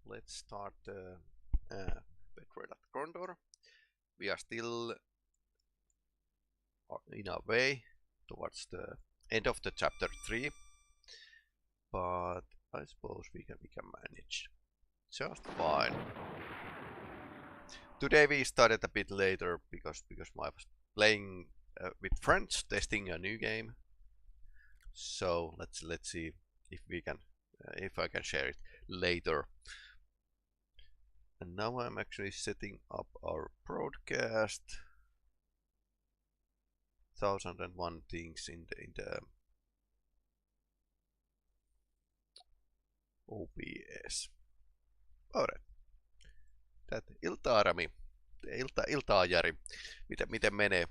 let's start Betrayal At Krondor. We are still in our way towards the end of the chapter 3, but I suppose we can manage just fine. Today we started a bit later because I was playing with friends, testing a new game. So let's see if we can if I can share it later. And now I'm actually setting up our broadcast. 1001 things in the OBS. Alright. Iltaa Rami. Iltaa Jari. Miten menee?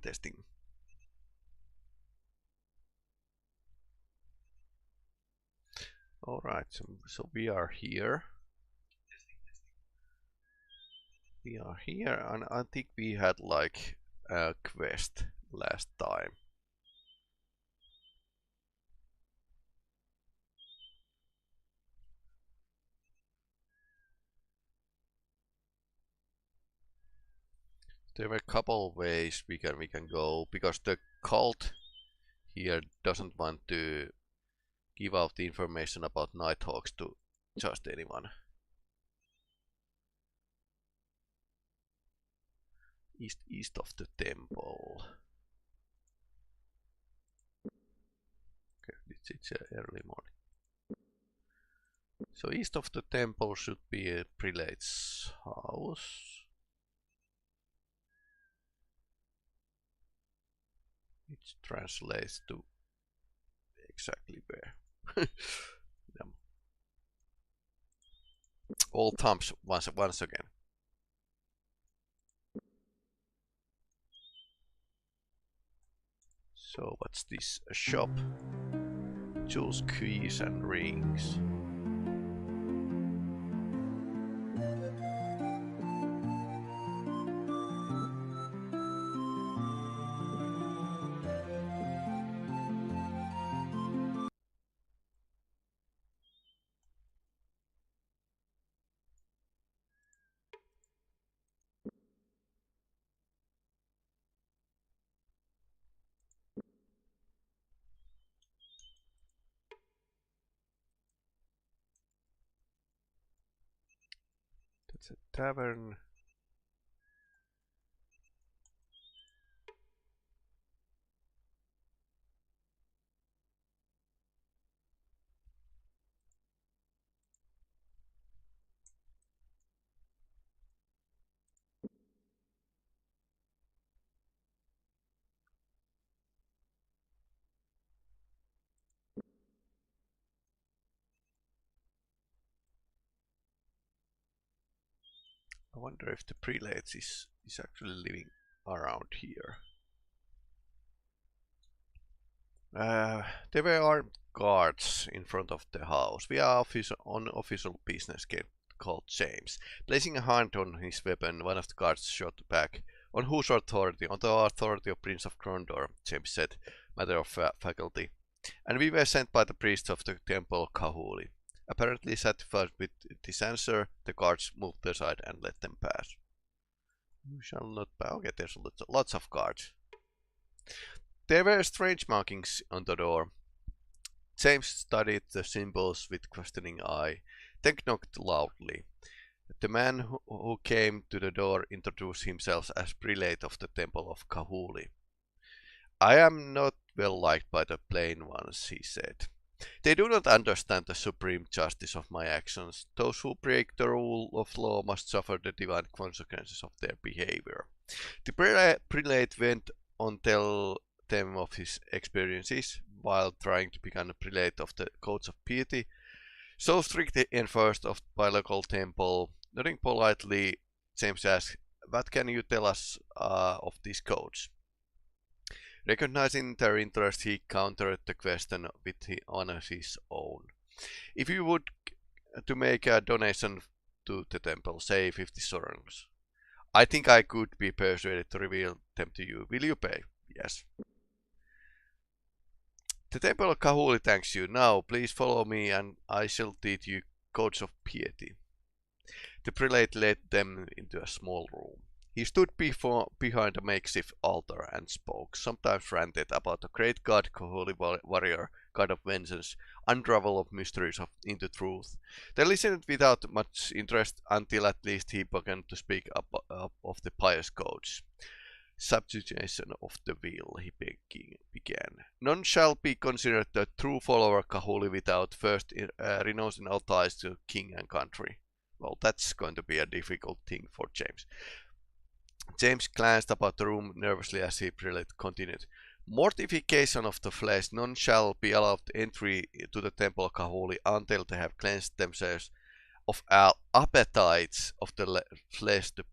Testing. Alright, so we are here. We are here, and I think we had like a quest last time. There were a couple of ways we can go, because the cult here doesn't want to give out the information about Nighthawks to just anyone. East of the temple. Okay, it's early morning. So east of the temple should be a prelate's house. It translates to exactly where. All thumbs once again. So what's this? A shop. Jewels, keys and rings. That's a tavern. I wonder if the prelate is actually living around here. There were armed guards in front of the house. We are on official business called James. Placing a hand on his weapon, one of the guards shot back. On whose authority? On the authority of Prince of Krondor, James said, matter of faculty. And we were sent by the priest of the temple Kahuli. Apparently satisfied with this answer, the guards moved aside and let them pass. You shall not pass. Okay, there's lots of guards. There were strange markings on the door. James studied the symbols with questioning eye, then knocked loudly. The man who came to the door introduced himself as prelate of the temple of Kahuli. I am not well liked by the plain ones, he said. They do not understand the supreme justice of my actions. Those who break the rule of law must suffer the divine consequences of their behavior. The prelate went on to tell them of his experiences while trying to become a prelate of the codes of piety, so strictly enforced by local temple. Nodding politely, James asked, what can you tell us of these codes? Recognizing their interest, he countered the question on his own. If you would to make a donation to the temple, say 50 sovereigns, I think I could be persuaded to reveal them to you. Will you pay? Yes. The temple of Kahuli thanks you. Now, please follow me and I shall teach you codes of piety. The prelate led them into a small room. He stood behind a makeshift altar and spoke, sometimes ranted about the great god, holy warrior, god of vengeance, unravel of mysteries into truth. They listened without much interest until at least he began to speak up of the pious codes. Subjugation of the will, he began. None shall be considered a true follower of Kahuli without first renouncing all ties to king and country. Well, that's going to be a difficult thing for James. James glanced about the room nervously as he prelate continued. Mortification of the flesh, none shall be allowed entry to the temple of Kahuli until they have cleansed themselves of appetites of the flesh to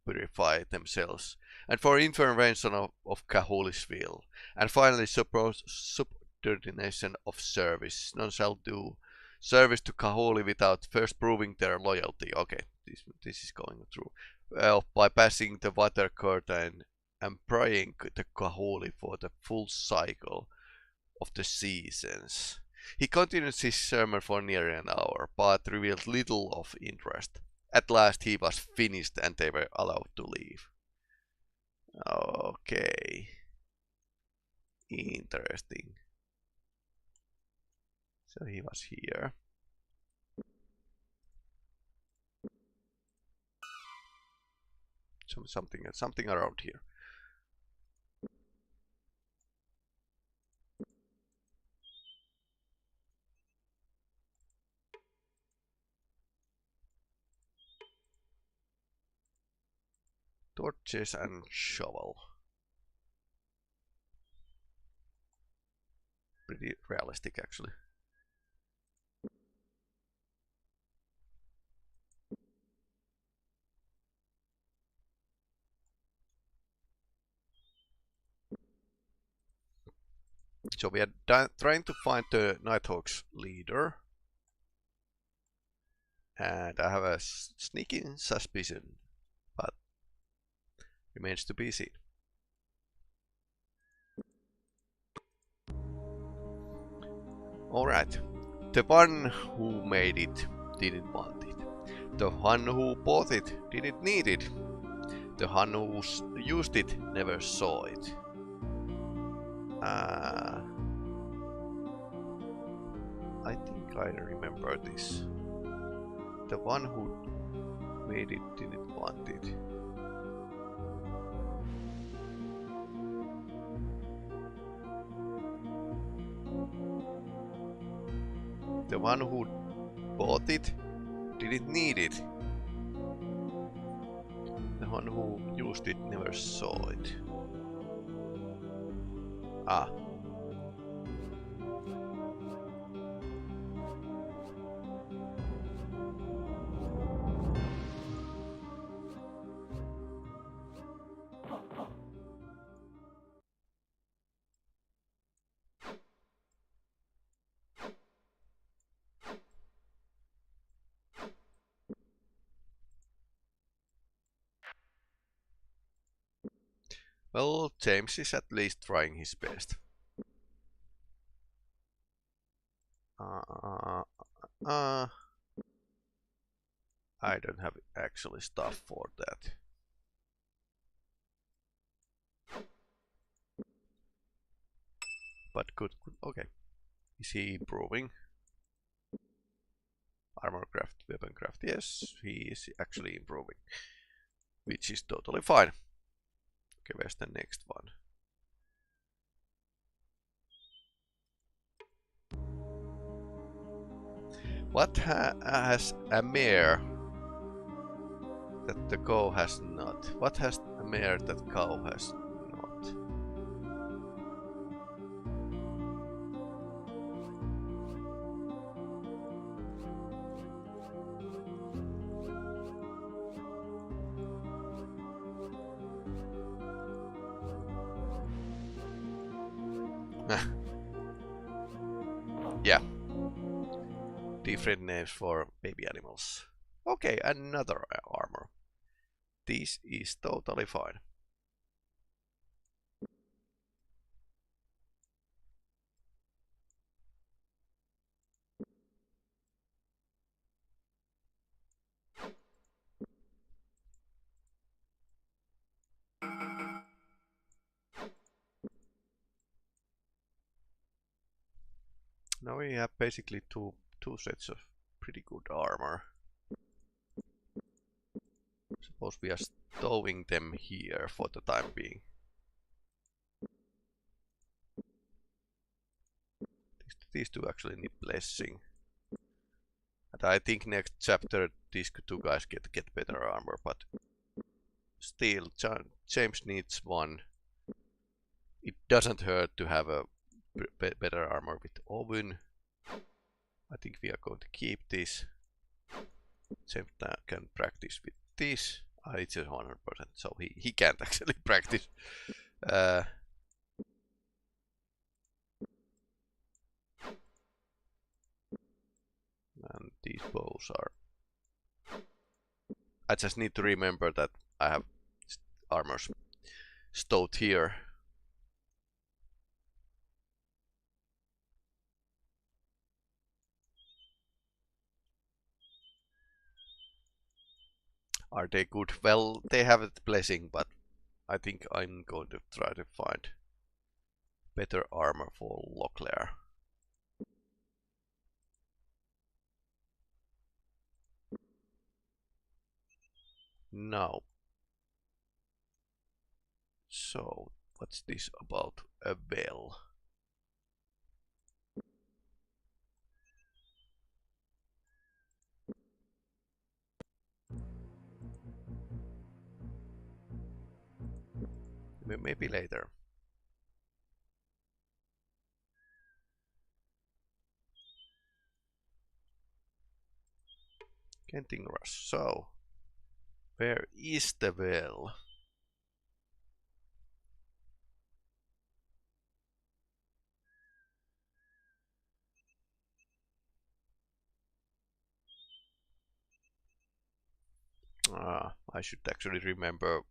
purify themselves, and for intervention of Kahuli's will, and finally subordination of service. None shall do service to Kahuli without first proving their loyalty. Okay, this is going through. By passing the water curtain and praying the Kahuli for the full cycle of the seasons. He continued his sermon for nearly an hour, but revealed little of interest. At last he was finished and they were allowed to leave. Okay. Interesting. So he was here. Something around here. Torches and shovel. Pretty realistic actually. So we are trying to find the Nighthawks leader. And I have a sneaky suspicion, but remains to be seen. Alright, the one who made it didn't want it. The one who bought it didn't need it. The one who used it never saw it. I think I remember this. The one who made it didn't want it. The one who bought it didn't need it. The one who used it never saw it. Ah. Well, James is at least trying his best. I don't have actually stuff for that. But good, okay. Is he improving? Armor craft, weapon craft, yes, he is actually improving. Which is totally fine. Okay, where's the next one? What has a mare that the cow has not? What has a mare that cow has not? Yeah. Different names for baby animals. Okay, another armor. This is totally fine. Now we have basically two sets of pretty good armor. Suppose we are stowing them here for the time being. These two actually need blessing. And I think next chapter these two guys get better armor, but still James needs one. It doesn't hurt to have a better armor with Owen. I think we are going to keep this. James can practice with this. It's a 100%, so he can't actually practice. And these bows are... I just need to remember that I have armors stowed here. Are they good? Well, they have a blessing, but I think I'm going to try to find better armor for Locklear. Now, so what's this about a bell? Maybe later. Kenting Rush. So, where is the well? I should actually remember.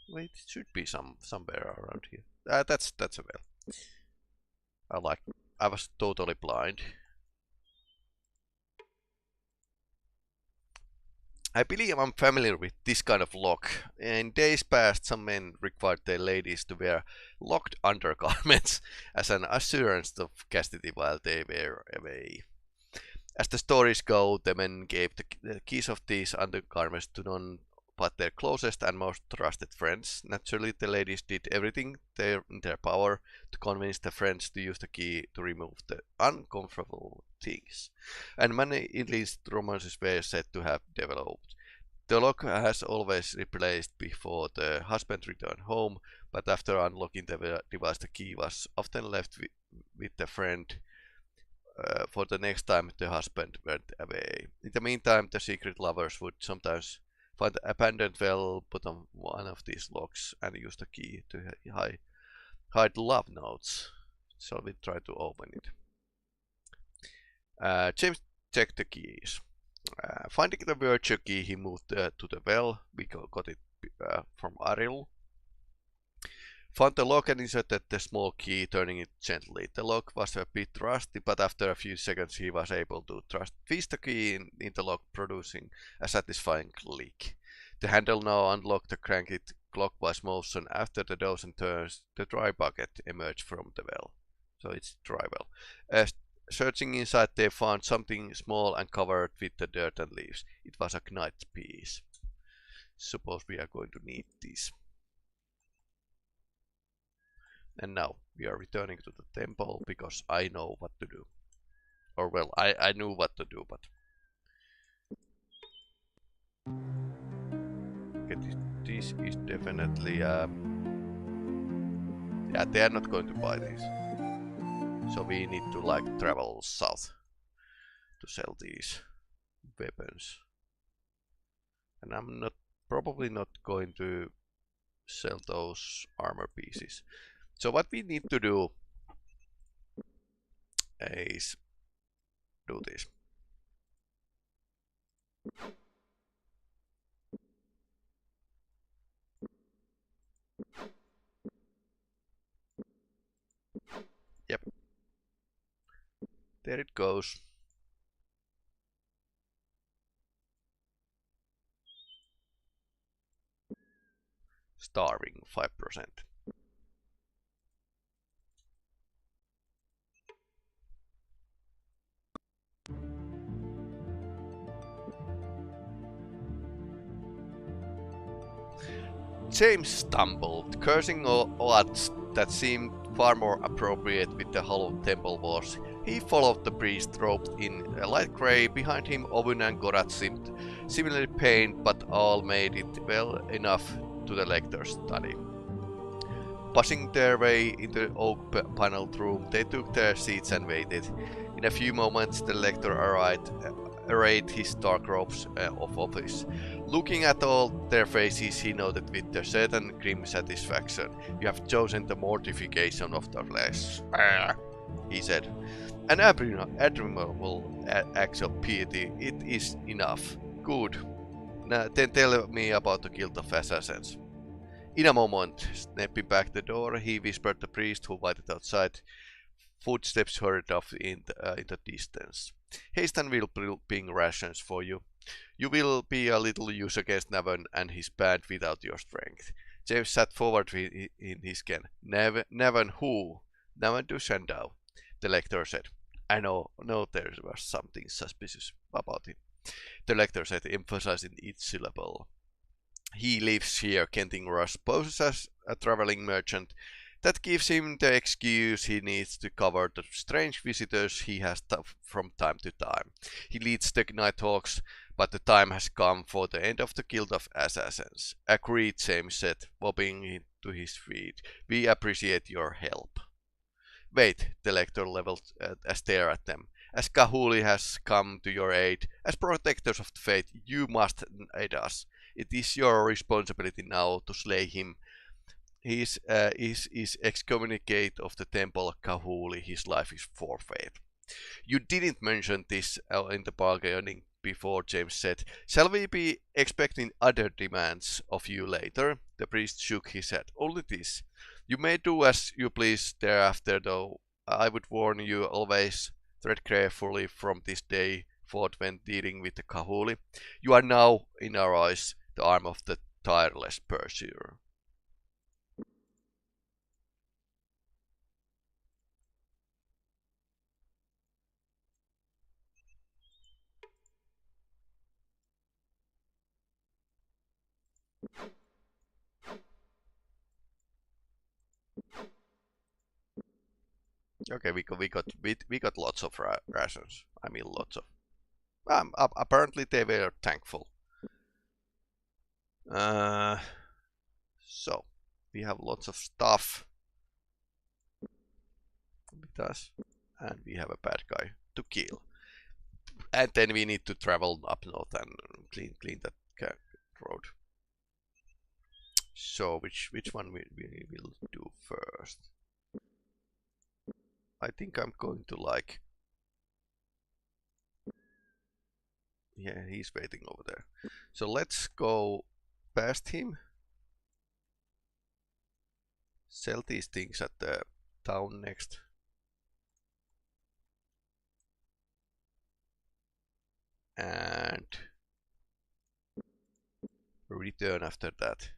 Wait, it should be somewhere around here. That's a well. I was totally blind. I believe I'm familiar with this kind of lock. In days past, some men required their ladies to wear locked undergarments as an assurance of chastity while they were away. As the stories go, the men gave the keys of these undergarments to none but their closest and most trusted friends. Naturally, the ladies did everything in their power to convince the friends to use the key to remove the uncomfortable things. And many illicit romances were said to have developed. The lock has always replaced before the husband returned home, but after unlocking the device, the key was often left with the friend for the next time the husband went away. In the meantime, the secret lovers would sometimes find the abandoned well, put on one of these locks, and use the key to hide love notes. So we try to open it. James checked the keys. Finding the virtue key, he moved to the well. We got it from Aril. Found the lock and inserted the small key, turning it gently. The lock was a bit rusty, but after a few seconds he was able to twist the key in the lock, producing a satisfying click. The handle now unlocked the crank-it clockwise motion. After the dozen turns, the dry bucket emerged from the well. So it's dry well. Searching inside, they found something small and covered with the dirt and leaves. It was a knight piece. Suppose we are going to need this. And now we are returning to the temple because I know what to do. Or well, I knew what to do, but okay, this is definitely yeah, they are not going to buy this. So we need to like travel south to sell these weapons. And I'm probably not going to sell those armor pieces. So what we need to do is do this. Yep. There it goes. Starving 5%. James stumbled, cursing odds that seemed far more appropriate with the hollow temple walls. He followed the priest robed in a light grey. Behind him, Ovun and Gorat seemed similarly pained, but all made it well enough to the lector's study. Pushing their way into the oak-paneled room, they took their seats and waited. In a few moments, the lector arrived, arrayed his dark robes of office. Looking at all their faces, he noted with a certain grim satisfaction, "You have chosen the mortification of the flesh," he said. "An admirable act of piety. It is enough. Good. Now, then tell me about the guild of assassins." In a moment, snapping back the door, he whispered the priest, who waited outside. Footsteps hurried off in the distance. "Haste and will bring rations for you. You will be a little use against Navan and his band without your strength." James sat forward in his ken. "Navan who?" "Navan du Shandau," the lector said. "I know there was something suspicious about him," the lector said, emphasizing each syllable. "He lives here," Kenting Rush poses as a traveling merchant. That gives him the excuse he needs to cover the strange visitors he has from time to time. He leads the Nighthawks, but the time has come for the end of the Guild of Assassins. "Agreed," James said, bobbing to his feet. "We appreciate your help." "Wait," the lector leveled a stare at them. "As Kahuli has come to your aid, as protectors of the faith, you must aid us. It is your responsibility now to slay him. He is excommunicate of the temple Kahuli. His life is forfeit." "You didn't mention this in the bargaining before," James said. "Shall we be expecting other demands of you later?" The priest shook his head. "Only this. You may do as you please thereafter, though I would warn you always tread carefully from this day forth when dealing with the Kahuli. You are now, in our eyes, the arm of the tireless pursuer." Okay, we got lots of rations. I mean, lots of. Apparently they were thankful. So we have lots of stuff with us, and we have a bad guy to kill. And then we need to travel up north and clean that road. So which one we will do first? I think I'm going to like. Yeah, he's waiting over there. So let's go past him. Sell these things at the town next. And return after that.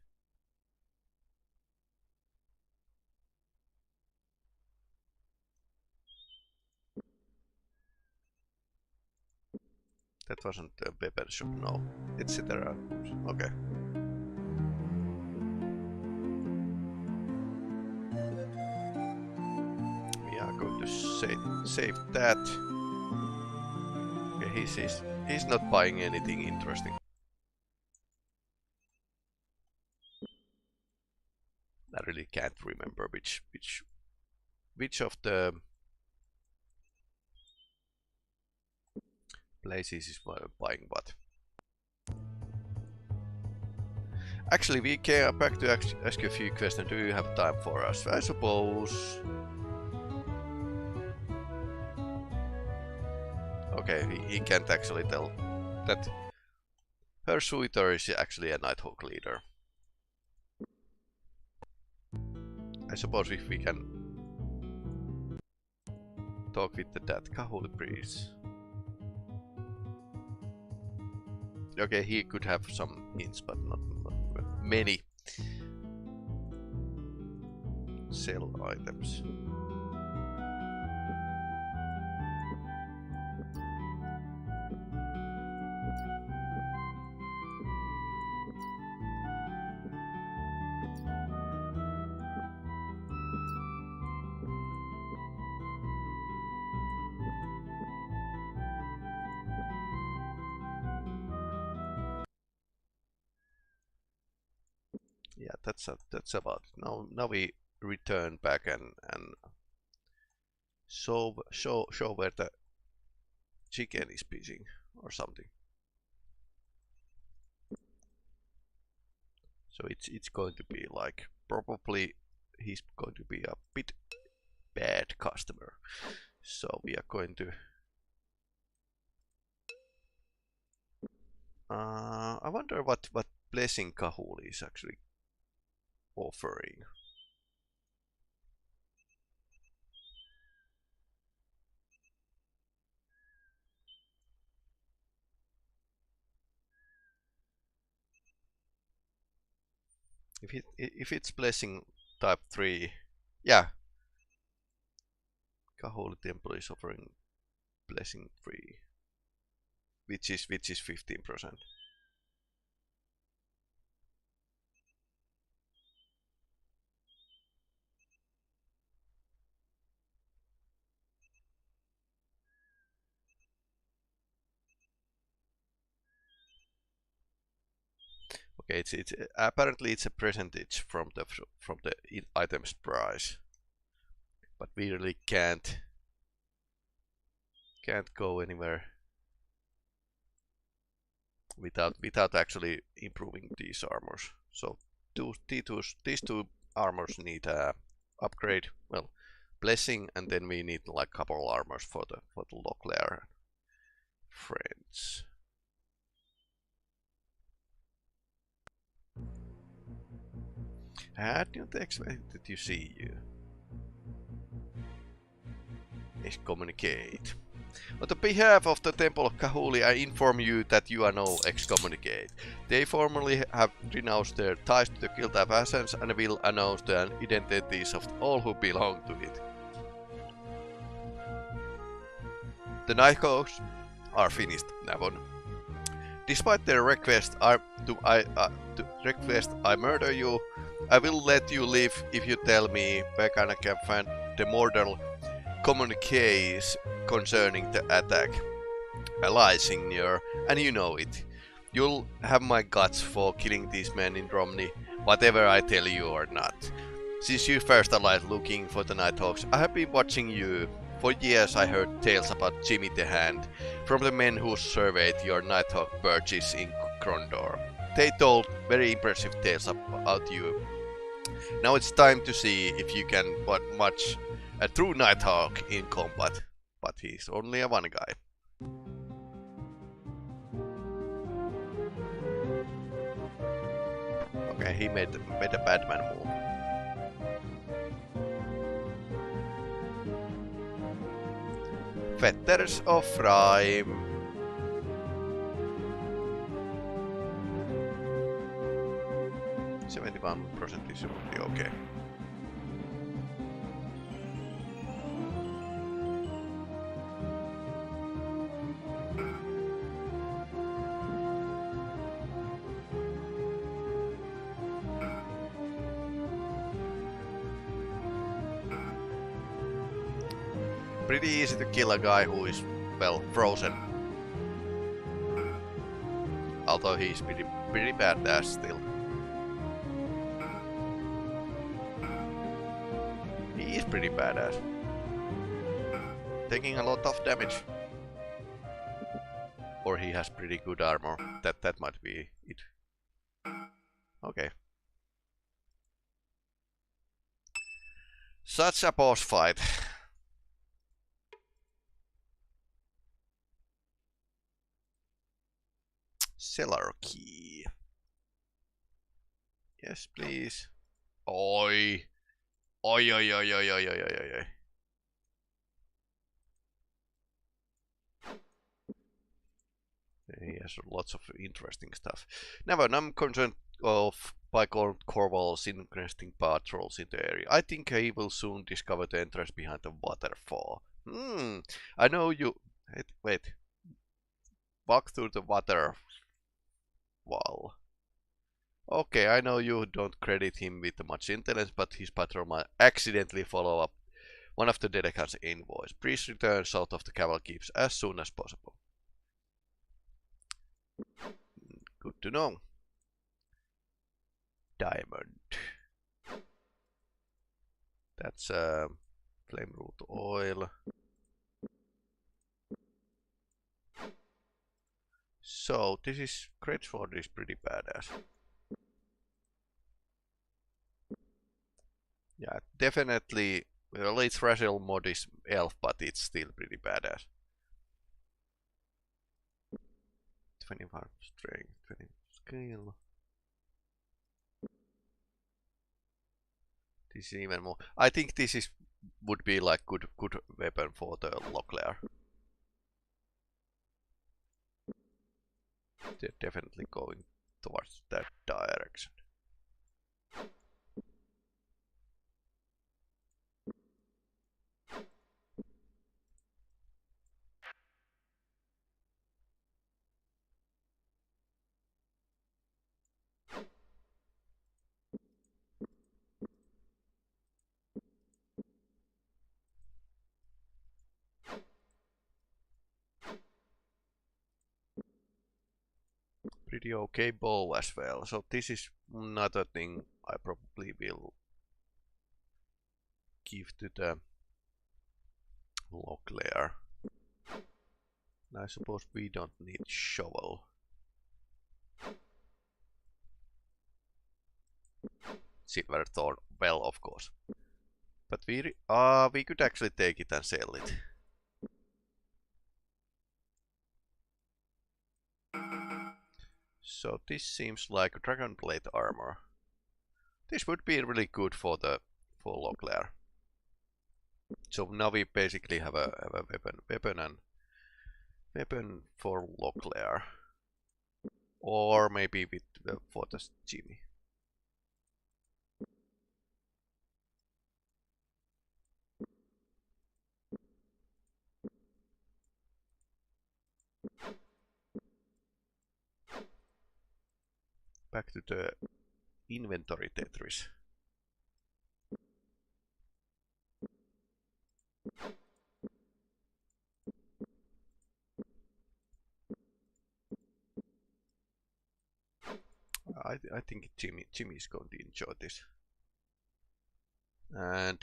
That wasn't a weapon shop, no. Etc. Okay. We are going to save that. Okay, he's not buying anything interesting. I really can't remember which of the places is buying what. Actually, we came back to ask you a few questions. Do you have time for us? I suppose. okay, he can't actually tell that her suitor is actually a Nighthawk leader. I suppose if we can talk with that Kahuli priest. Okay, he could have some hints, but not many. Sell items. Yeah, that's about it. Now we return back and show where the chicken is pissing or something. So it's going to be like, probably he's going to be a bit bad customer. So we are going to I wonder what blessing Kahuli is actually offering. If it's blessing type 3, yeah. Kahuli Temple is offering blessing 3, which is 15%. Okay, it's apparently it's a percentage from the item's price, but we really can't go anywhere without actually improving these armors. So these two armors need upgrade. Well, blessing, and then we need like couple armors for the Locklear friends. I didn't expect to see you. Excommunicate. On the behalf of the Temple of Kahuli, I inform you that you are now excommunicate. They formally have renounced their ties to the Guild of Assassins and will announce the identities of all who belong to it. The Nighthawks are finished, Navon. Despite their request, I murder you. I will let you live if you tell me where I can find the mortal communiques concerning the attack. A lie, Signor, and you know it. You'll have my guts for killing these men in Romney, whatever I tell you or not. Since you first arrived looking for the Nighthawks, I have been watching you. For years I heard tales about Jimmy the Hand from the men who surveyed your Nighthawk perches in Krondor. They told very impressive tales about you. Now it's time to see if you can match a true Nighthawk in combat, but he's only a one guy. Okay, he made a Batman move. Fetters of Rhyme. %, is okay. Pretty easy to kill a guy who is, well, frozen. Although he's pretty badass still. He is pretty badass. Taking a lot of damage. Or he has pretty good armor. That might be it. Okay. Such a boss fight. Cellar key. Yes, please. Oi. Oi, oi, oi, oi, oi, oi, oi, oi. He has lots of interesting stuff. Never, I'm concerned of by Corval's interesting patrols in the area. I think he will soon discover the entrance behind the waterfall. I know you... Wait. Walk through the waterfall. Okay, I know you don't credit him with much intelligence, but his patrol might accidentally follow up one of the Dedekan's envoys. Please return south of the Caval Keeps as soon as possible. Good to know. Diamond. That's flame root oil. So this is Great Sword is pretty badass. Yeah, definitely. Well, its racial mod is elf, but it's still pretty badass. 25 strength, 20 skill. This is even more. I think this is would be like good weapon for the Locklear. They're definitely going towards that direction. Pretty okay bow as well. So this is another thing I probably will give to the Locklear. I suppose we don't need shovel. Silverthorn, well, of course. But we could actually take it and sell it. So this seems like dragon plate armor. This would be really good for Locklear. So now we basically have a weapon for Locklear, or maybe with for the Jimmy. Back to the inventory Tetris. I think Jimmy is going to enjoy this. And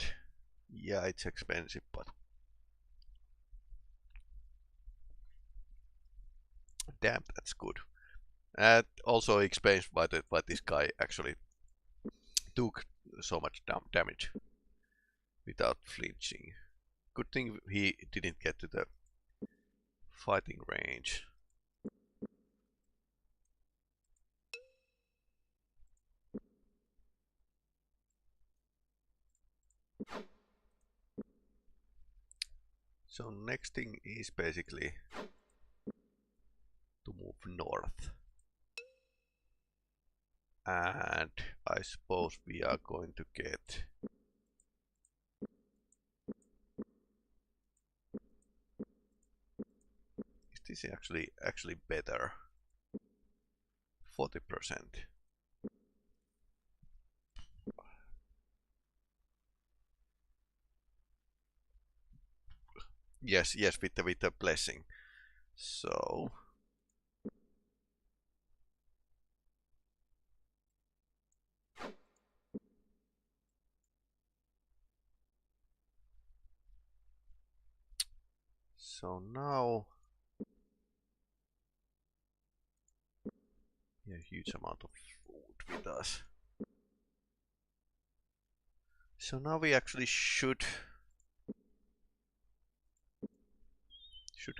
yeah, it's expensive, but damn, that's good. And also explains why this guy actually took so much damage without flinching. Good thing he didn't get to the fighting range. So next thing is basically to move north. And I suppose we are going to get is this actually better? 40%. Yes, with the blessing. So now a huge amount of food with us. So now we actually should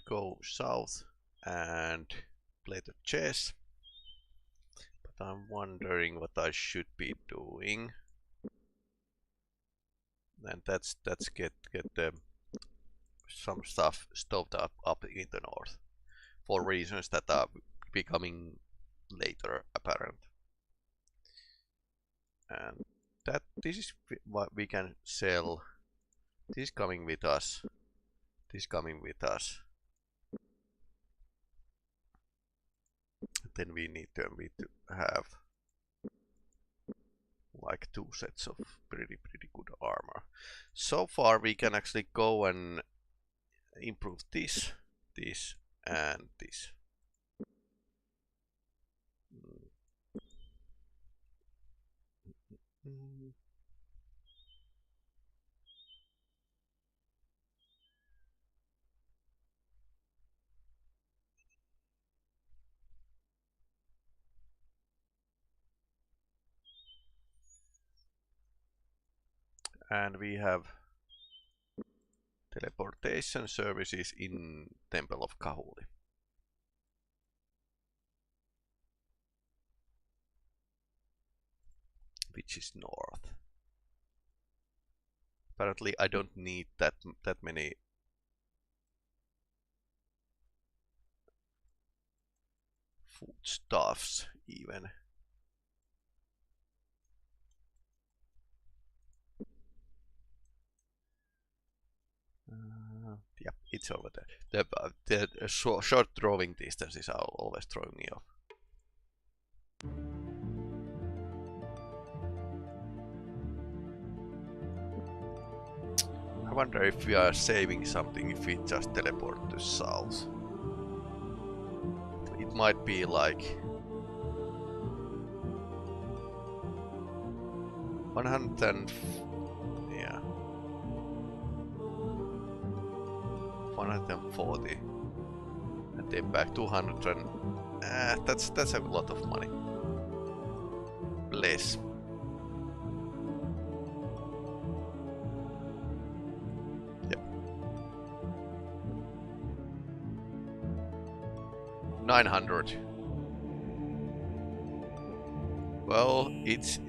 go south and play the chess. But I'm wondering what I should be doing. And that's get some stuff stored up in the north for reasons that are becoming later apparent. And that this is what we can sell. This is coming with us. This is coming with us. Then we need to have like 2 sets of pretty good armor. So far we can actually go and improve this, this, and this. And we have teleportation services in Temple of Kahuli. Which is north. Apparently I don't need that many foodstuffs even. Yeah, it's over there. The short drawing distances are always throwing me off. I wonder if we are saving something if we just teleport to south. It might be like 100 yeah. 140 and then back 200 and that's a lot of money. Less. Yep. 900. Well, it's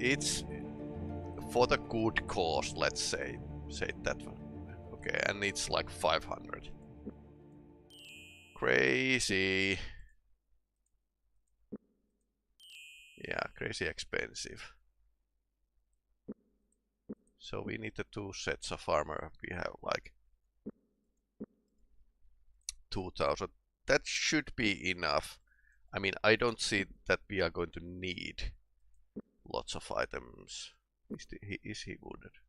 for the good cause, let's say that one. Okay, and it's like 500. Crazy. Yeah, crazy expensive. So we need the 2 sets of armor. We have like 2000. That should be enough. I mean, I don't see that we are going to need lots of items. Is he wounded?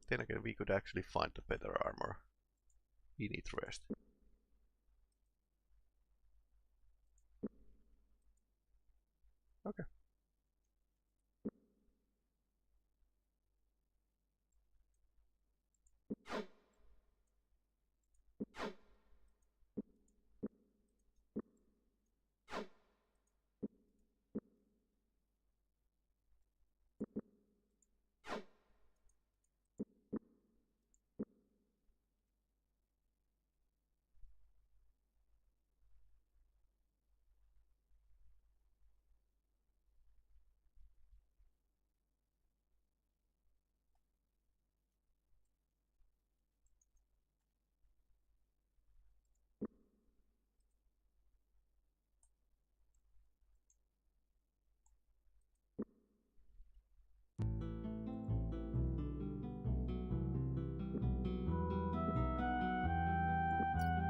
Then again, we could actually find a better armor. We need rest. Okay.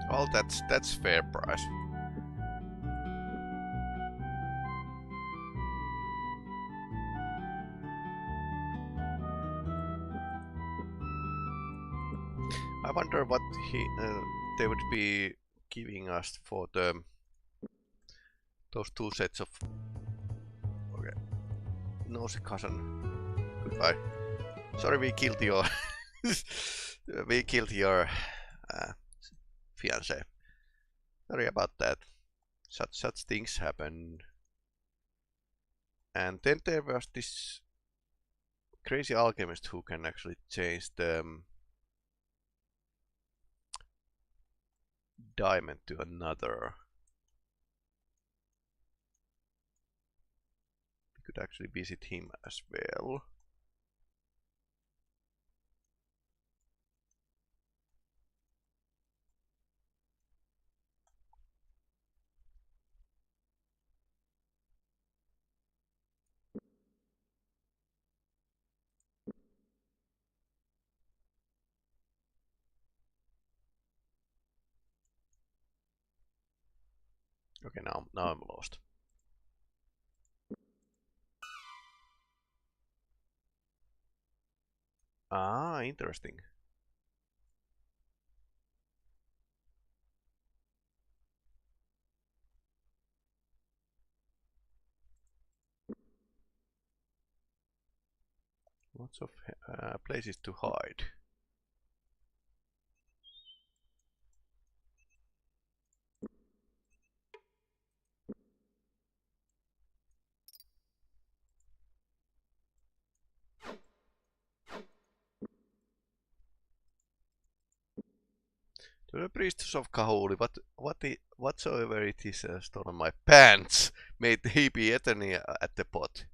Well, that's fair price. I wonder what they would be giving us for those 2 sets of. Okay, nosy cousin. Goodbye. Sorry, we killed your we killed your fiance. Sorry about that. Such things happen. And then there was this crazy alchemist who can actually change the diamond to another. We could actually visit him as well. Okay, now I'm lost. Ah, interesting. Lots of places to hide. To the priestess of Kahuli, whatsoever it is stolen my pants, may he be eternally at the pot.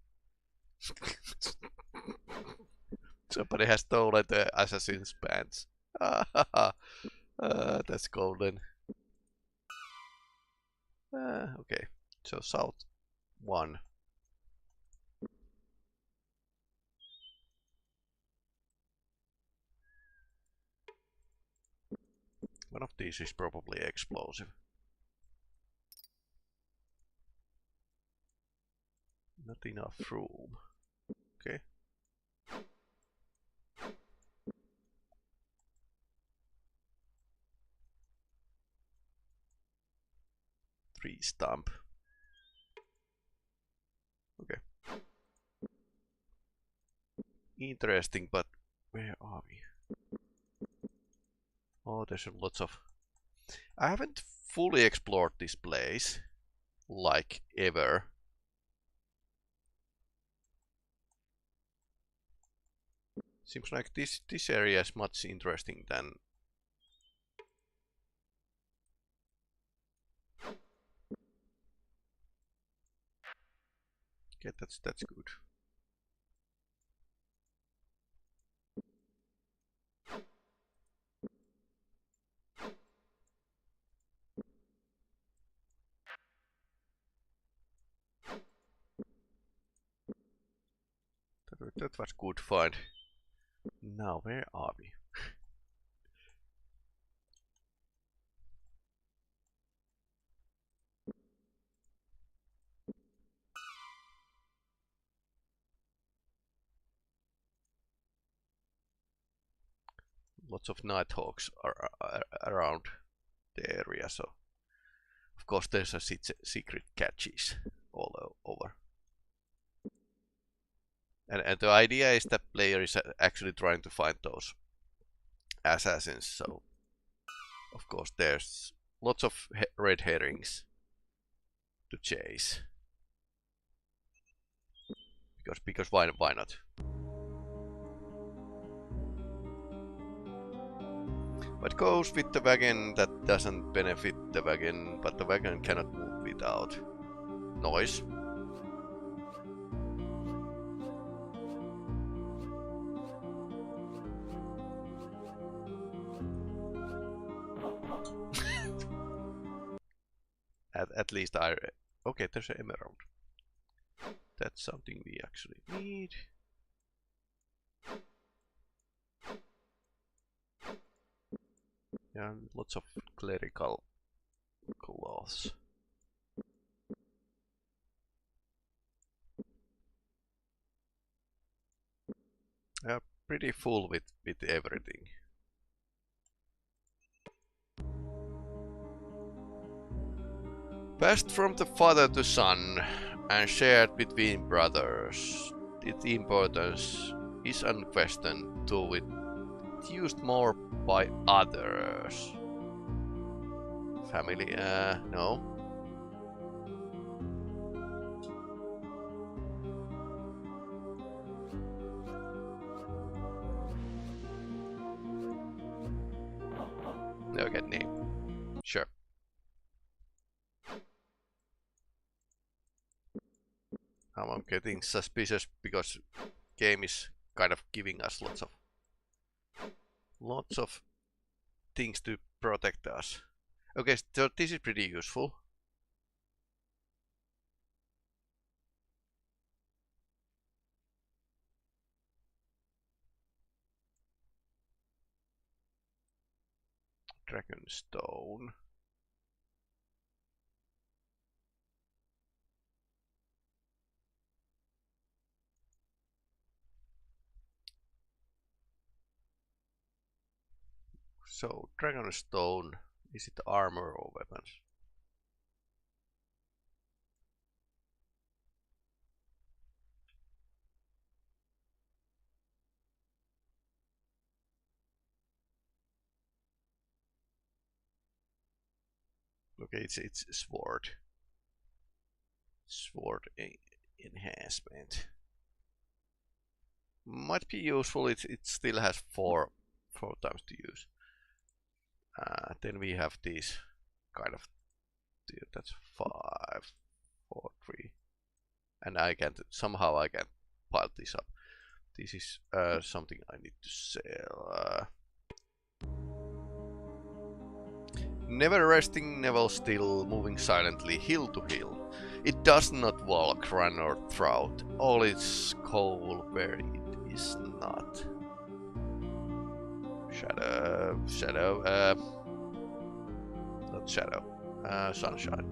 Somebody has stolen the assassin's pants. That's golden. Okay, so south 1. One of these is probably explosive. Not enough room. Okay. Tree stump. Okay. Interesting, but where are we? Oh, there's lots of... I haven't fully explored this place, like ever. Seems like this area is much interesting than... Okay, that's good. That was good find. Now, where are we? Lots of Nighthawks are around the area, so of course there's a secret catches all over. And the idea is that player is actually trying to find those assassins, so of course there's lots of red herrings to chase. Because why not? What goes with the wagon that doesn't benefit the wagon, but the wagon cannot move without noise? At least I... Okay, there's an emerald. That's something we actually need. Yeah, lots of clerical cloths. Yeah, pretty full with everything. Passed from the father to son and shared between brothers. Its importance is unquestioned, though it's used more by others. Family, no. No, get name. Sure. Now I'm getting suspicious because game is kind of giving us lots of things to protect us. Okay, so this is pretty useful. Dragonstone. So, Dragonstone, is it armor or weapons? Okay, it's sword. Sword enhancement. Might be useful, it still has four times to use. Then we have these kind of, that's 5, 4, 3. And somehow I can pile this up. This is something I need to sell. Never resting, never still, moving silently, hill to hill. It does not walk, run or throut. All its coal where it is not. Shadow, not shadow, sunshine.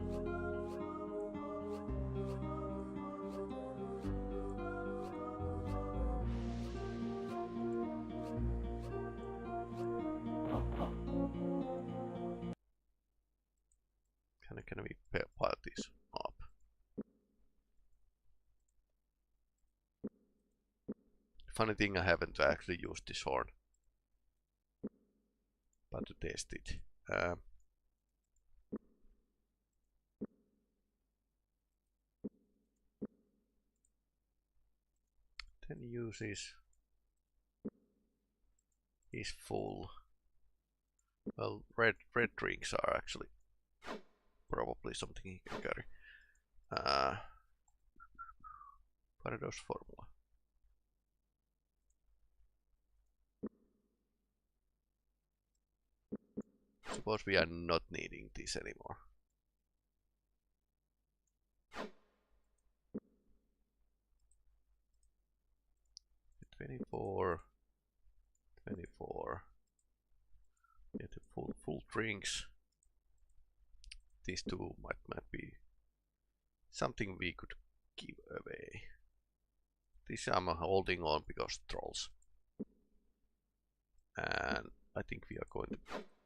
Can we pile this up? Funny thing, I haven't actually used this horn, but to test it. Then use is full. Well, red rings are actually probably something he can carry. Paradox formula. Suppose we are not needing this anymore. $24. Get the full drinks. These two might be something we could give away. This I'm holding on because trolls. And I think we are going to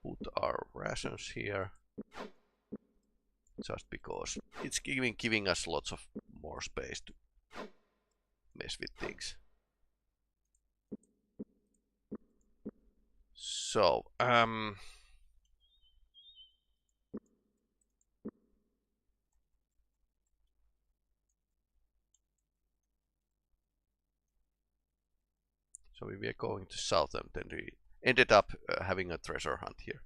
put our rations here. Just because it's giving us lots of more space to mess with things. So, so we were going to Southampton. We ended up having a treasure hunt here.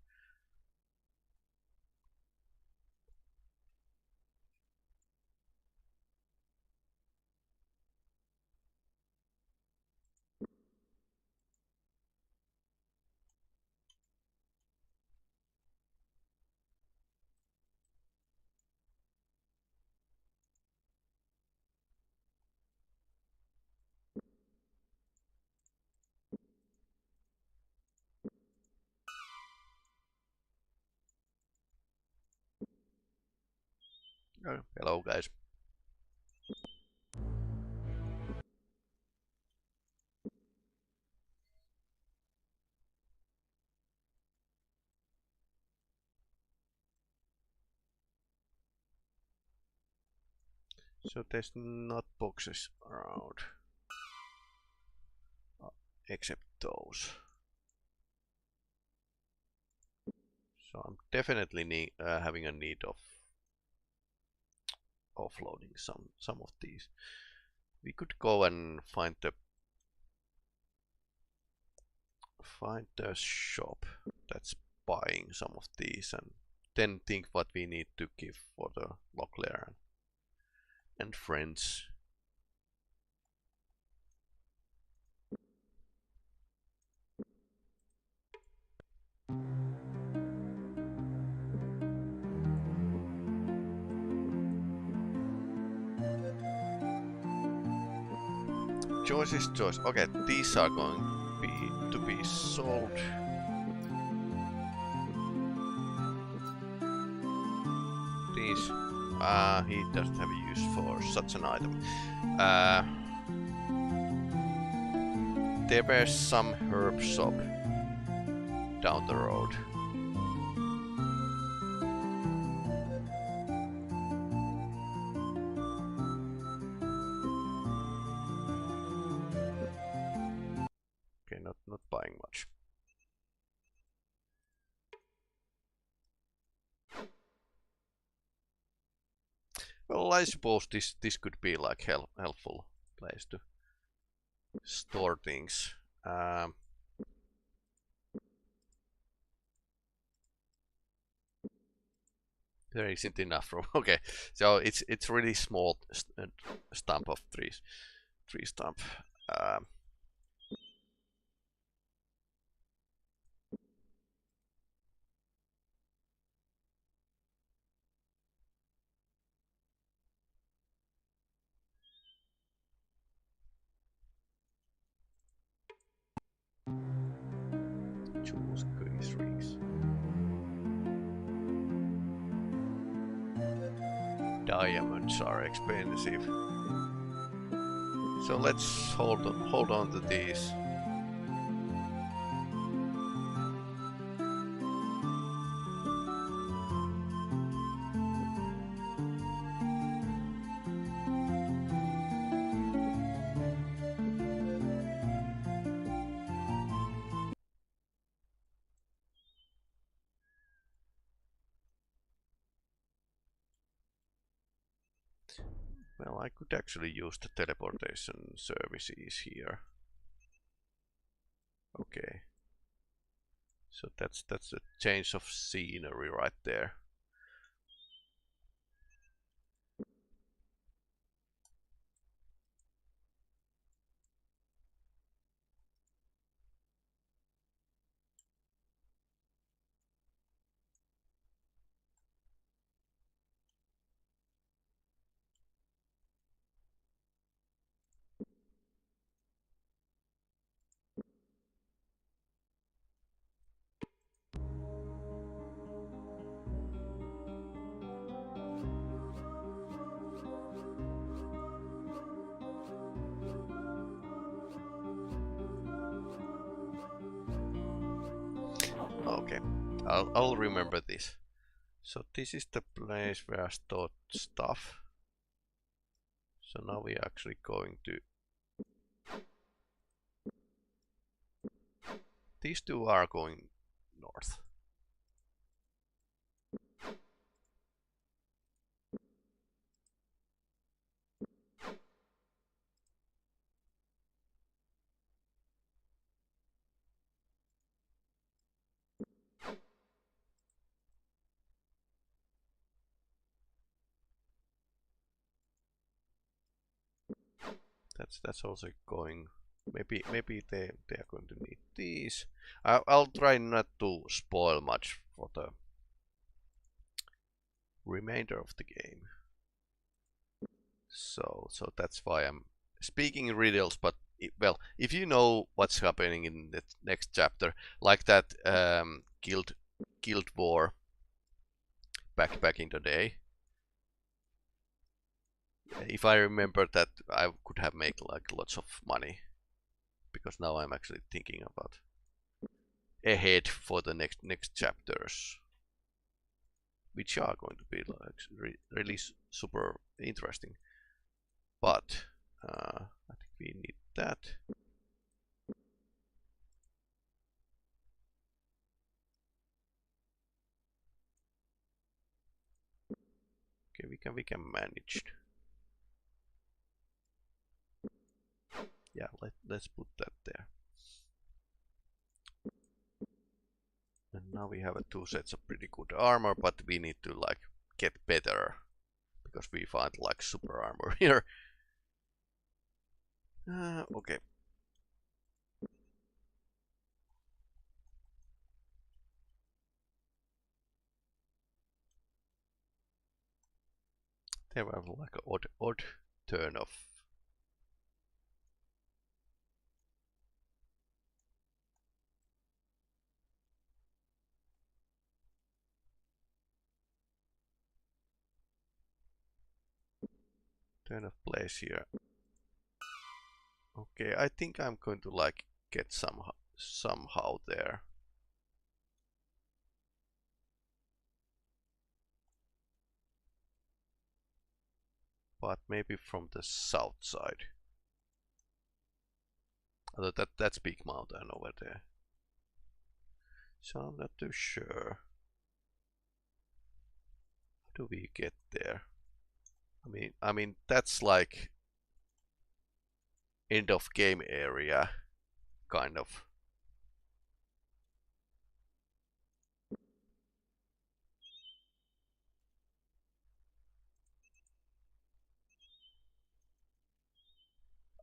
Hello guys. So there's not boxes around, except those. So I'm definitely having a need of offloading some of these. We could go and find the shop that's buying some of these, and then think what we need to give for the Locklear and friends. Choices, choice. Okay, these are going to be sold. These, he doesn't have a use for such an item. There was some herb shop down the road. Okay, not buying much. Well, I suppose this could be like helpful place to store things. There isn't enough room. Okay, so it's really small stump of trees, tree stump. Choose grease rings. Diamonds are expensive, so let's hold on to these. Well, I could actually use the teleportation services here. Okay. So that's a change of scenery right there. Okay, I'll remember this. So this is the place where I stored stuff. So now we're actually going to... These two are going north. That's also going... Maybe they are going to need these. I'll try not to spoil much for the remainder of the game. So that's why I'm speaking riddles, but well, if you know what's happening in the next chapter, like that guild war back in the day, if I remember that, I could have made like lots of money, because now I'm actually thinking about ahead for the next chapters, which are going to be like really super interesting. But I think we need that. Okay, we can manage. Yeah, let's put that there. And now we have two sets of pretty good armor, but we need to like get better, because we find like super armor here. Okay. There was like an odd turn of Turn of place here. Okay, I think I'm going to like get somehow there. But maybe from the south side. Although that's big mountain over there. So I'm not too sure. How do we get there? I mean that's like end of game area, kind of.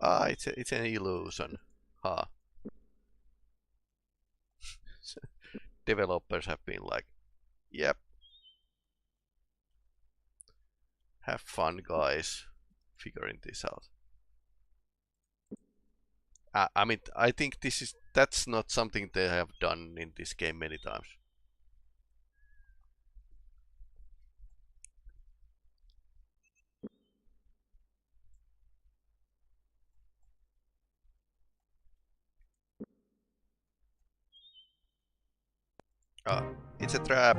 Ah, it's an illusion. Huh. Developers have been like, yep, have fun, guys, figuring this out. I mean, I think that's not something they have done in this game many times. It's a trap,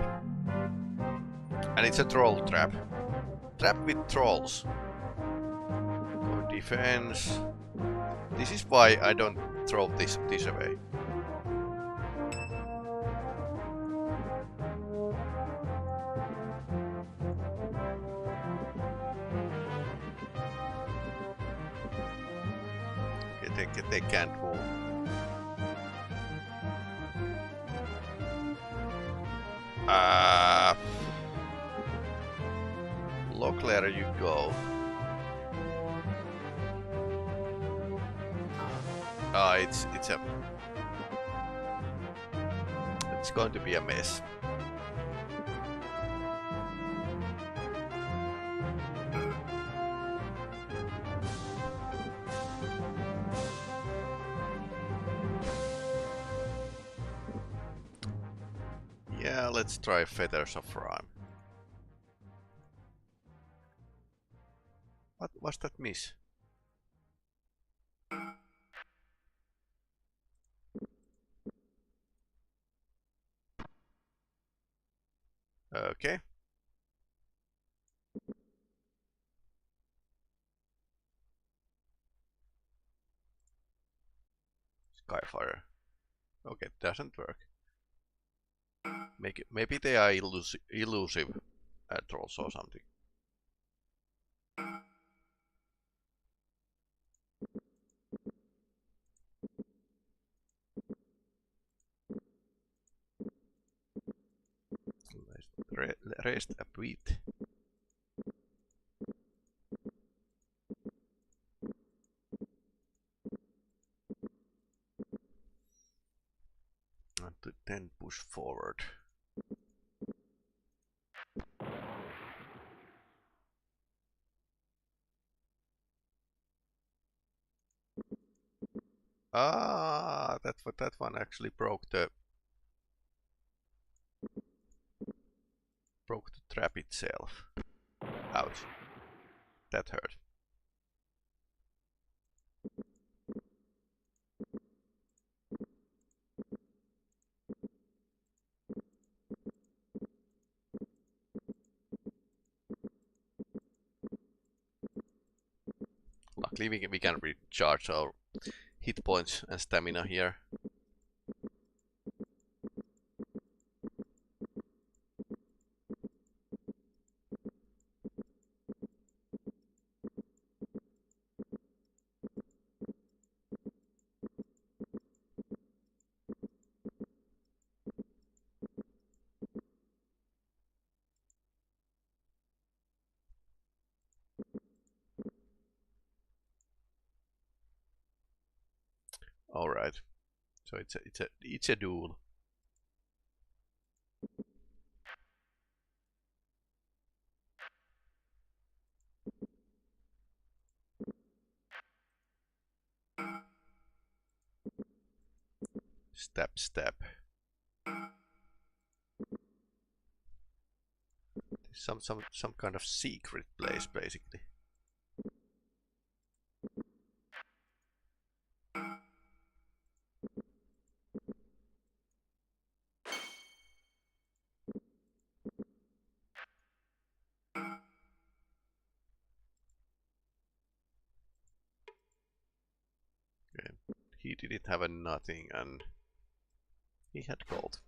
and it's a troll trap. Trap with trolls. For defense. This is why I don't throw this away. They can't move. Locklear you go. It's going to be a mess. Yeah, let's try Feathers of Rhyme. What was that miss? Okay. Skyfire. Okay, doesn't work. Maybe they are elusive trolls or something. Rest a bit. And to then push forward. Ah, that one actually broke the trap itself. Ouch. That hurt. Luckily we can recharge our hit points and stamina here. All right. So it's a duel. Step. Some kind of secret place basically. didn't have a nothing and he had gold.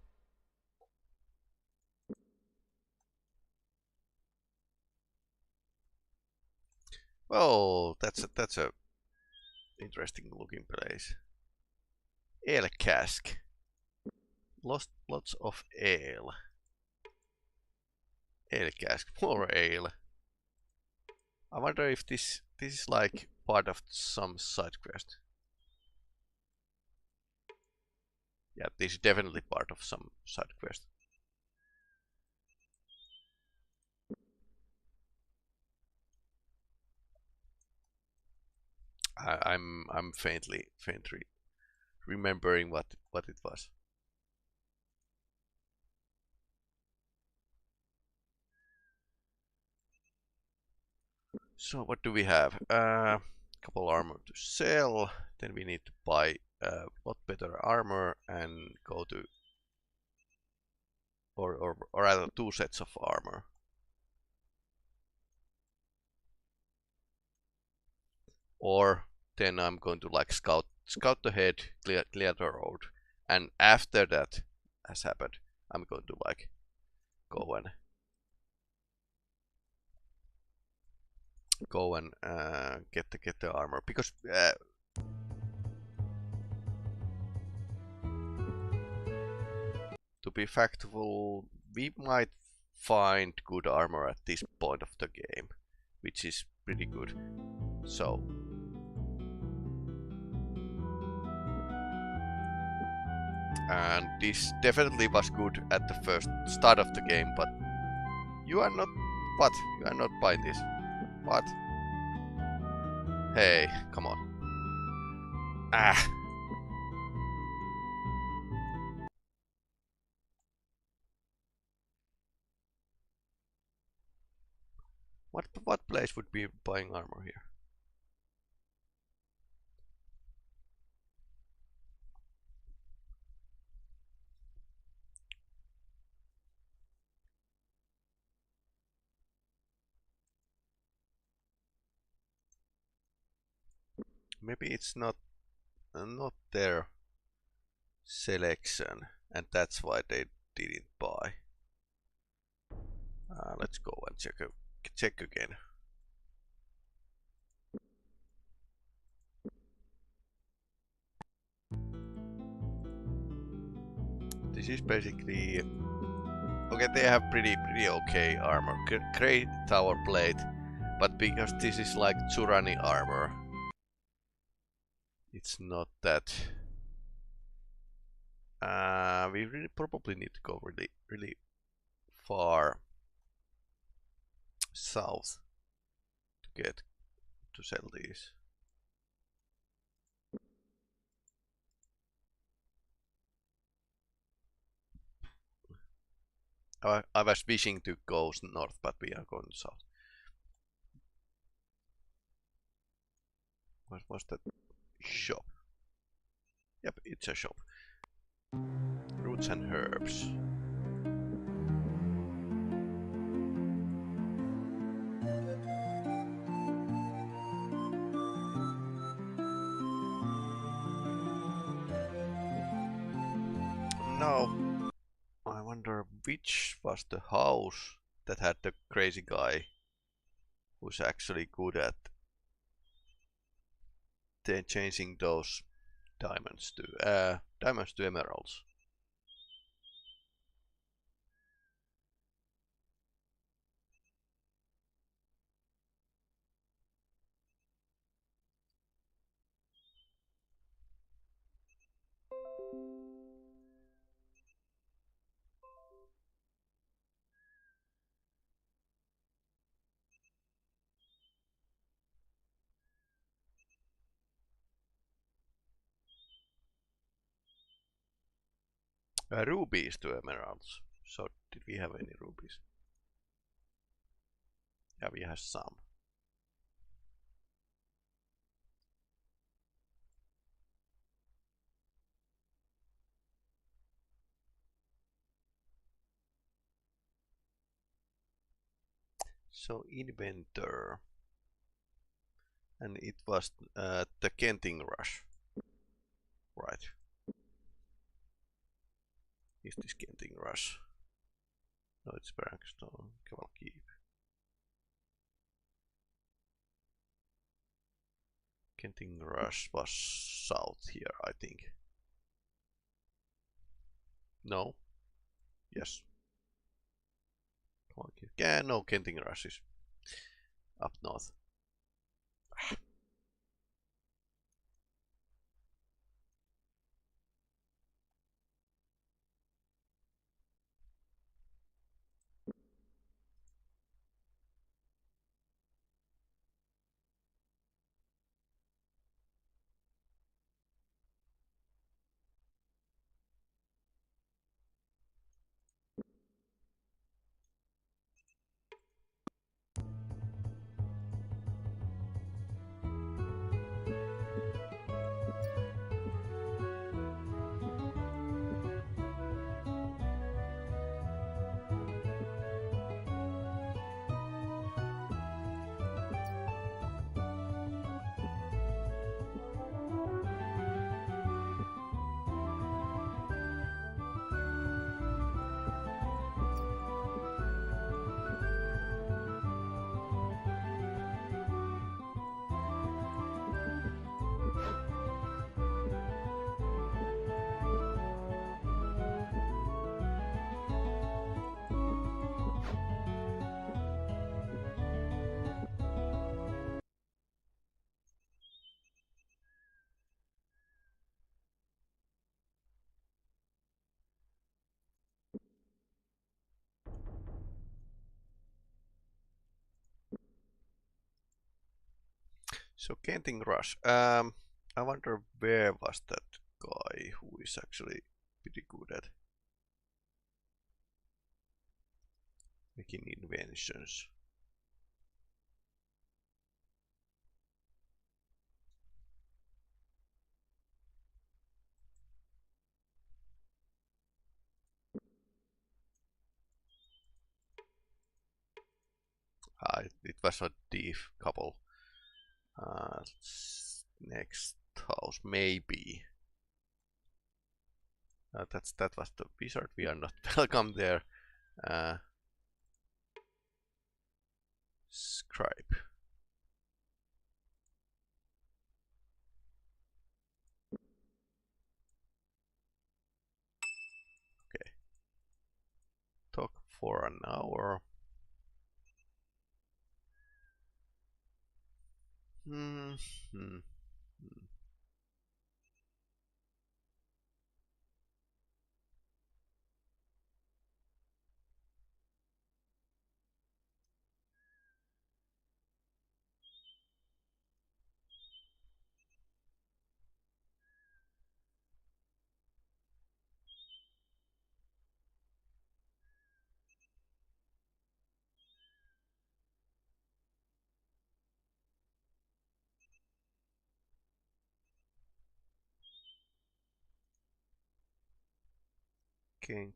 Well, that's a interesting looking place. Ale cask. Lots of ale. Ale cask, more ale. I wonder if this is like part of some side quest. Yeah, this is definitely part of some side quest. I'm faintly remembering what it was. So what do we have? Couple armor to sell. Then we need to buy a lot better armor and go to or rather 2 sets of armor. Or then I'm going to like scout ahead, clear the road, and after that has happened, I'm going to like go and get the armor, because to be factual, we might find good armor at this point of the game, which is pretty good. So and this definitely was good at the first start of the game, but you are not. What? You are not buying this. What? Hey, come on. Ah. What place would be buying armor here? Maybe it's not their selection, and that's why they didn't buy. Let's go and check again. This is basically okay. They have pretty okay armor. Great tower plate, but because this is like Tsurani armor, it's not that. We really probably need to go really far south to get to sell these. I was wishing to go north, but we are going south. What was that shop? Yep, it's a shop. Roots and herbs. Now, I wonder which was the house that had the crazy guy who's actually good at changing those diamonds to emeralds. Rubies to emeralds. So did we have any rubies? Yeah, we have some. So inventor, and it was the Kenting Rush. Right. Is this Kenting Rush? No, it's Braxton. Keep. Kenting Rush was south here, I think. No. Yes. Yeah, no, Kenting Rush is up north. So Kenting Rush. I wonder where was that guy who is actually pretty good at making inventions. It was a thief couple. Next house, maybe. That was the wizard. We are not welcome there. Scribe. Okay. Talk for an hour.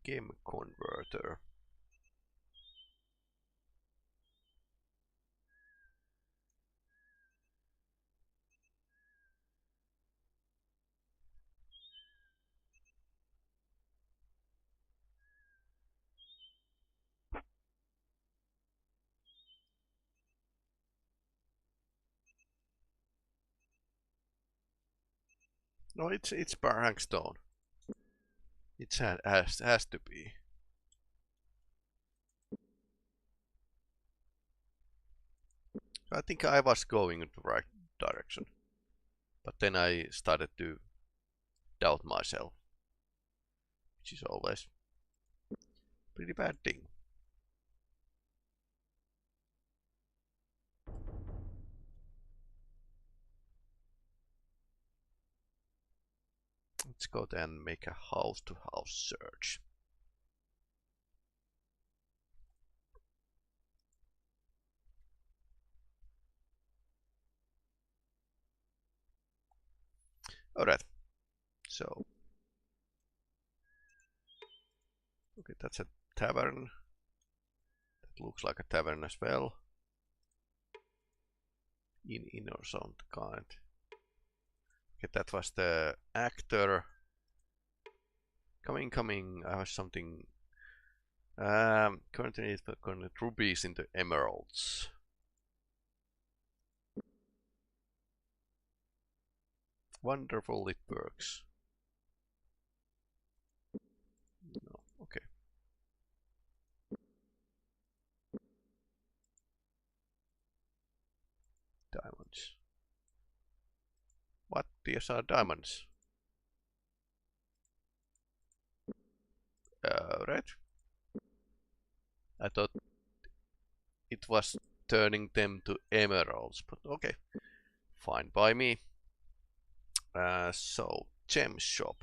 Game converter. No, it's Barhankstone. It has to be. I think I was going in the right direction, but then I started to doubt myself, which is always a pretty bad thing. Let's go then and make a house-to-house search. Alright, so okay, that's a tavern. That looks like a tavern as well. In or some kind. Okay, that was the actor. Coming. I have something. Currently, it's convert rubies into emeralds. Wonderful, it works. No, okay. Diamonds. What? These are diamonds. Right? I thought it was turning them to emeralds, but okay. Fine by me. So, gem shop.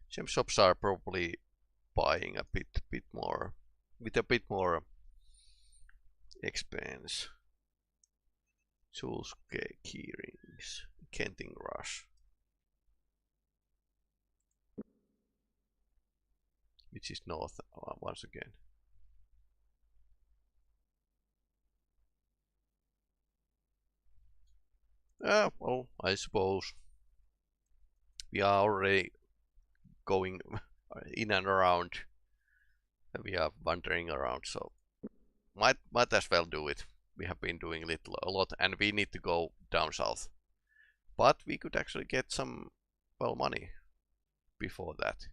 Gem shops are probably buying a bit more, with a bit more expense. Tools, key rings, Kenting Rush. Which is north once again. Well, I suppose we are already going in and around. We are wandering around, so might as well do it. We have been doing a lot, and we need to go down south. But we could actually get some, well, money before that.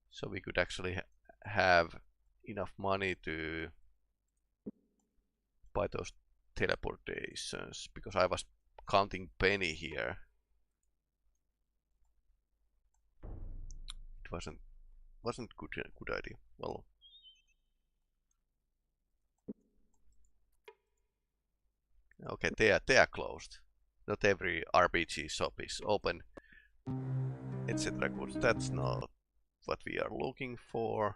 So we could actually have enough money to buy those teleportations, because I was counting penny here. It wasn't good idea. Well, okay, they are closed. Not every RPG shop is open, etc. Good. That's not what we are looking for.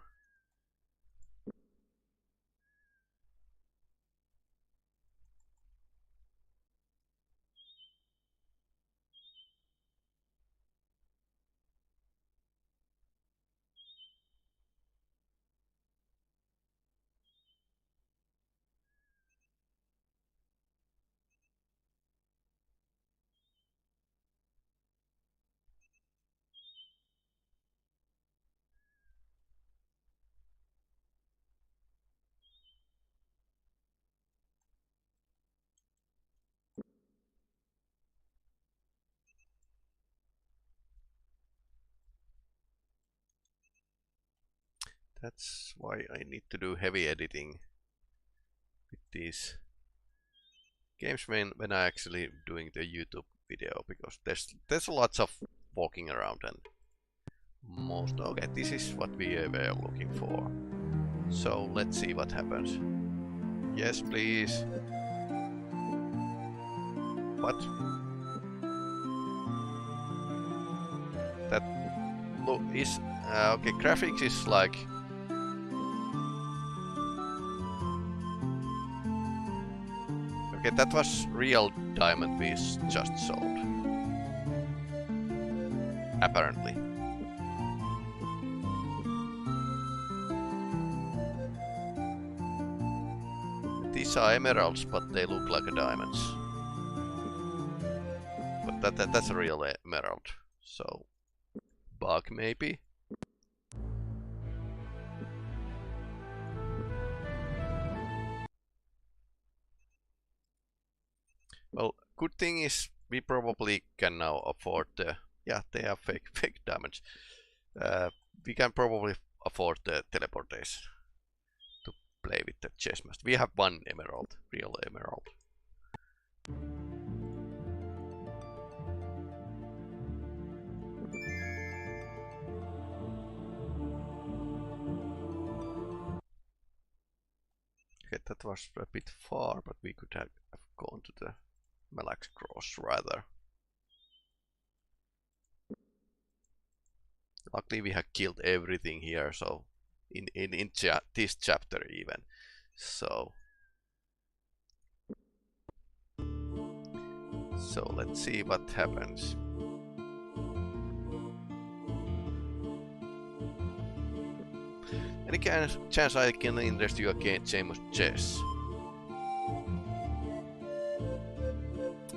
That's why I need to do heavy editing with these games when I actually doing the YouTube video, because there's lots of walking around and most. Okay, this is what we were looking for. So let's see what happens. Yes, please. What? That look is okay. Graphics is like. Okay, that was real diamond we just sold. Apparently. These are emeralds, but they look like diamonds. But that's a real emerald. So, bug maybe? Well, good thing is we probably can now afford the... Yeah, they are fake diamonds. We can probably afford the teleportation to play with the chess master. We have one emerald, real emerald. Okay, that was a bit far, but we could have gone to the Malax Cross rather. Luckily we have killed everything here, so in this chapter even. So let's see what happens. Any chance I can interest you again, James chess?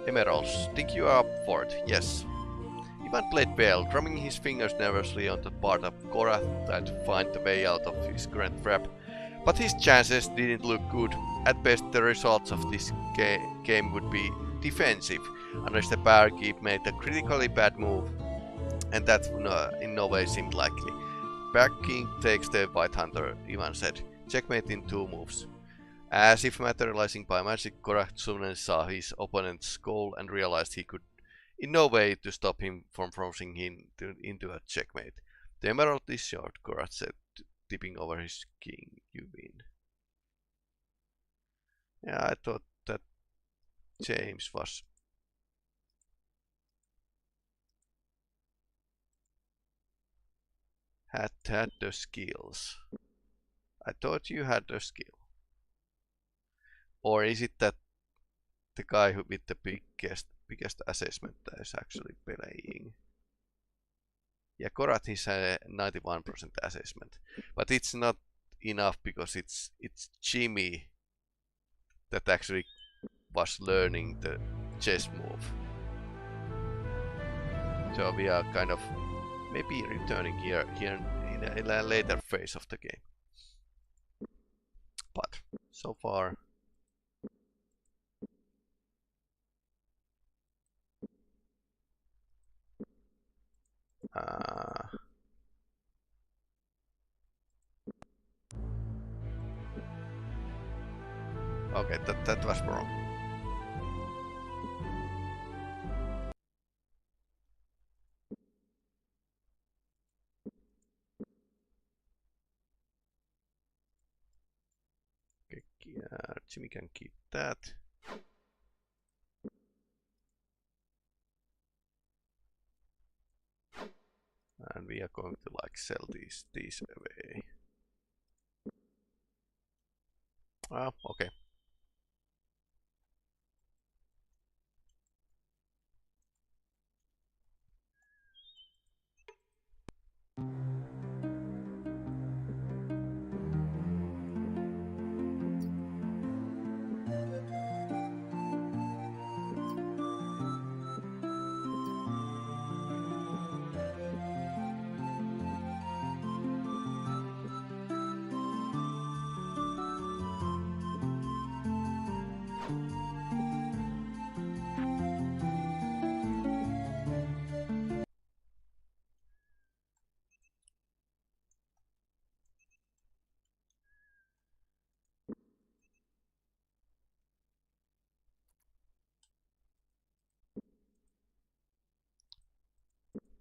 Emeralds, think you are up for it? Yes. Ivan played well, drumming his fingers nervously on the part of Korath tried to find the way out of his current trap. But his chances didn't look good. At best, the results of this game would be defensive, unless the barkeep made a critically bad move, and that in no way seemed likely. Black King takes the White Hunter, Ivan said. Checkmate in 2 moves. As if materializing by magic, Korath suddenly saw his opponent's goal and realized he could in no way to stop him from forcing him into a checkmate. The emerald is yours, Korath said, tipping over his king. You win. Yeah, I thought that James was had the skills. I thought you had the skill. Or is it that the guy who with the biggest assessment that is actually playing? Yeah, Korath is a 91% assessment, but it's not enough because it's Jimmy that actually was learning the chess move. So we are kind of maybe returning here in a later phase of the game. But so far. Okay, that was wrong. Okay, Jimmy can keep that. And we are going to like sell these away. Ah, okay.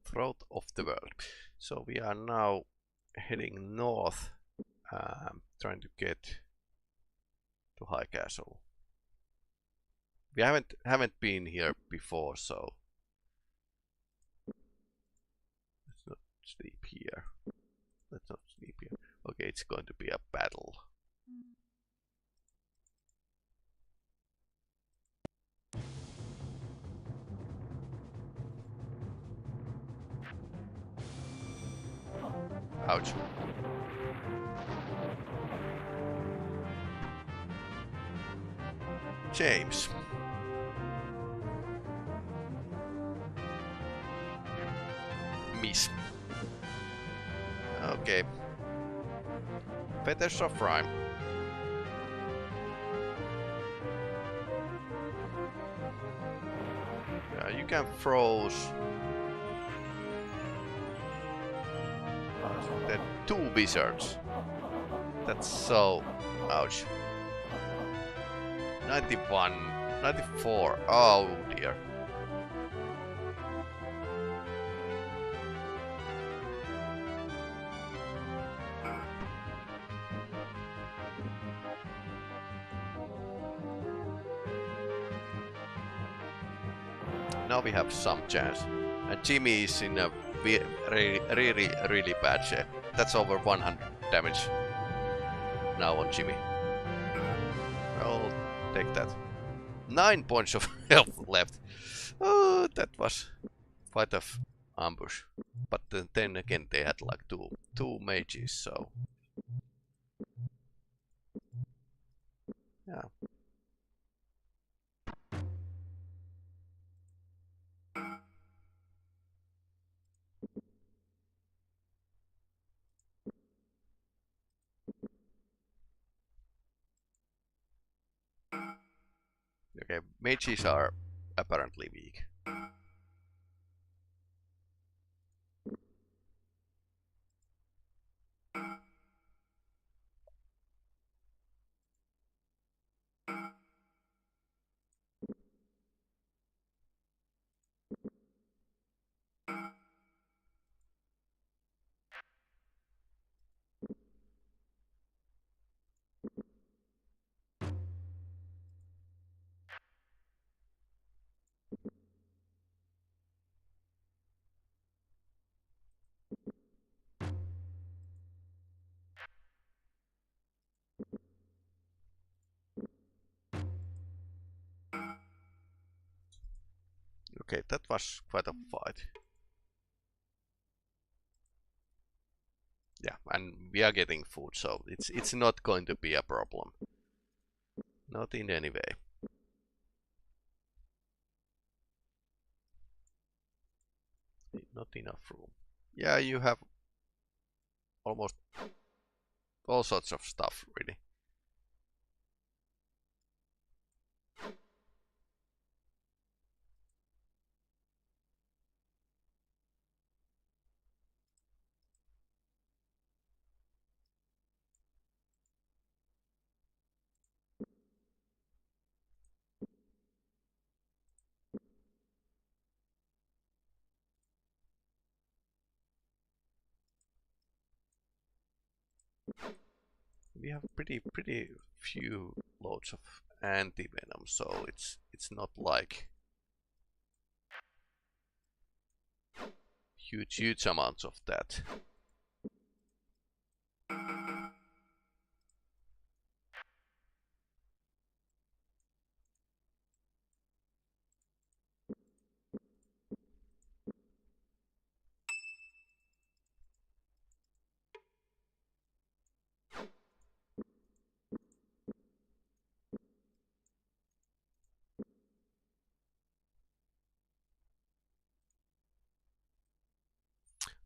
Throat of the world. So we are now heading north, trying to get to High Castle. We haven't been here before, so let's not sleep here. Let's not sleep here. Okay, it's going to be a battle. Ouch. James. Miss. Okay. Feathers of Rhyme. Yeah, you can froze. The 2 wizards. That's so... ouch. 91, 94. Oh dear. Now we have some chance. And Jimmy is in a really bad shape. That's over 100 damage now on Jimmy. I'll take that. 9 points of health left. Oh, that was quite a ambush. But then again, they had like two mages, so yeah. Okay, mages are apparently weak. Okay, that was quite a fight. Yeah, and we are getting food, so it's not going to be a problem. Not in any way. Not enough room. Yeah, you have almost all sorts of stuff, really. We have pretty few loads of anti-venom, so it's not like huge amounts of that.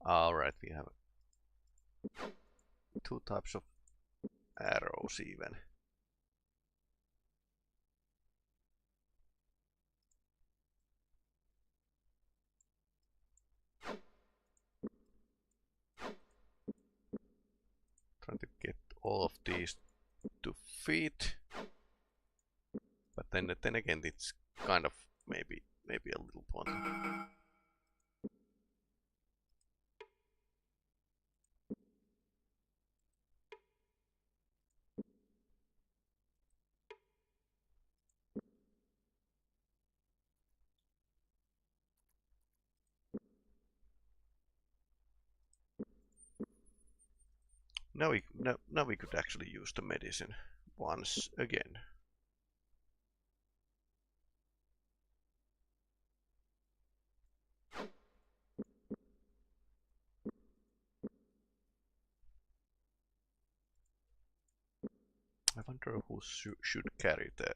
Alright, we have two types of arrows even. Trying to get all of these to fit, but then again it's kind of maybe a little pointless. Now we could actually use the medicine once again. I wonder who should carry the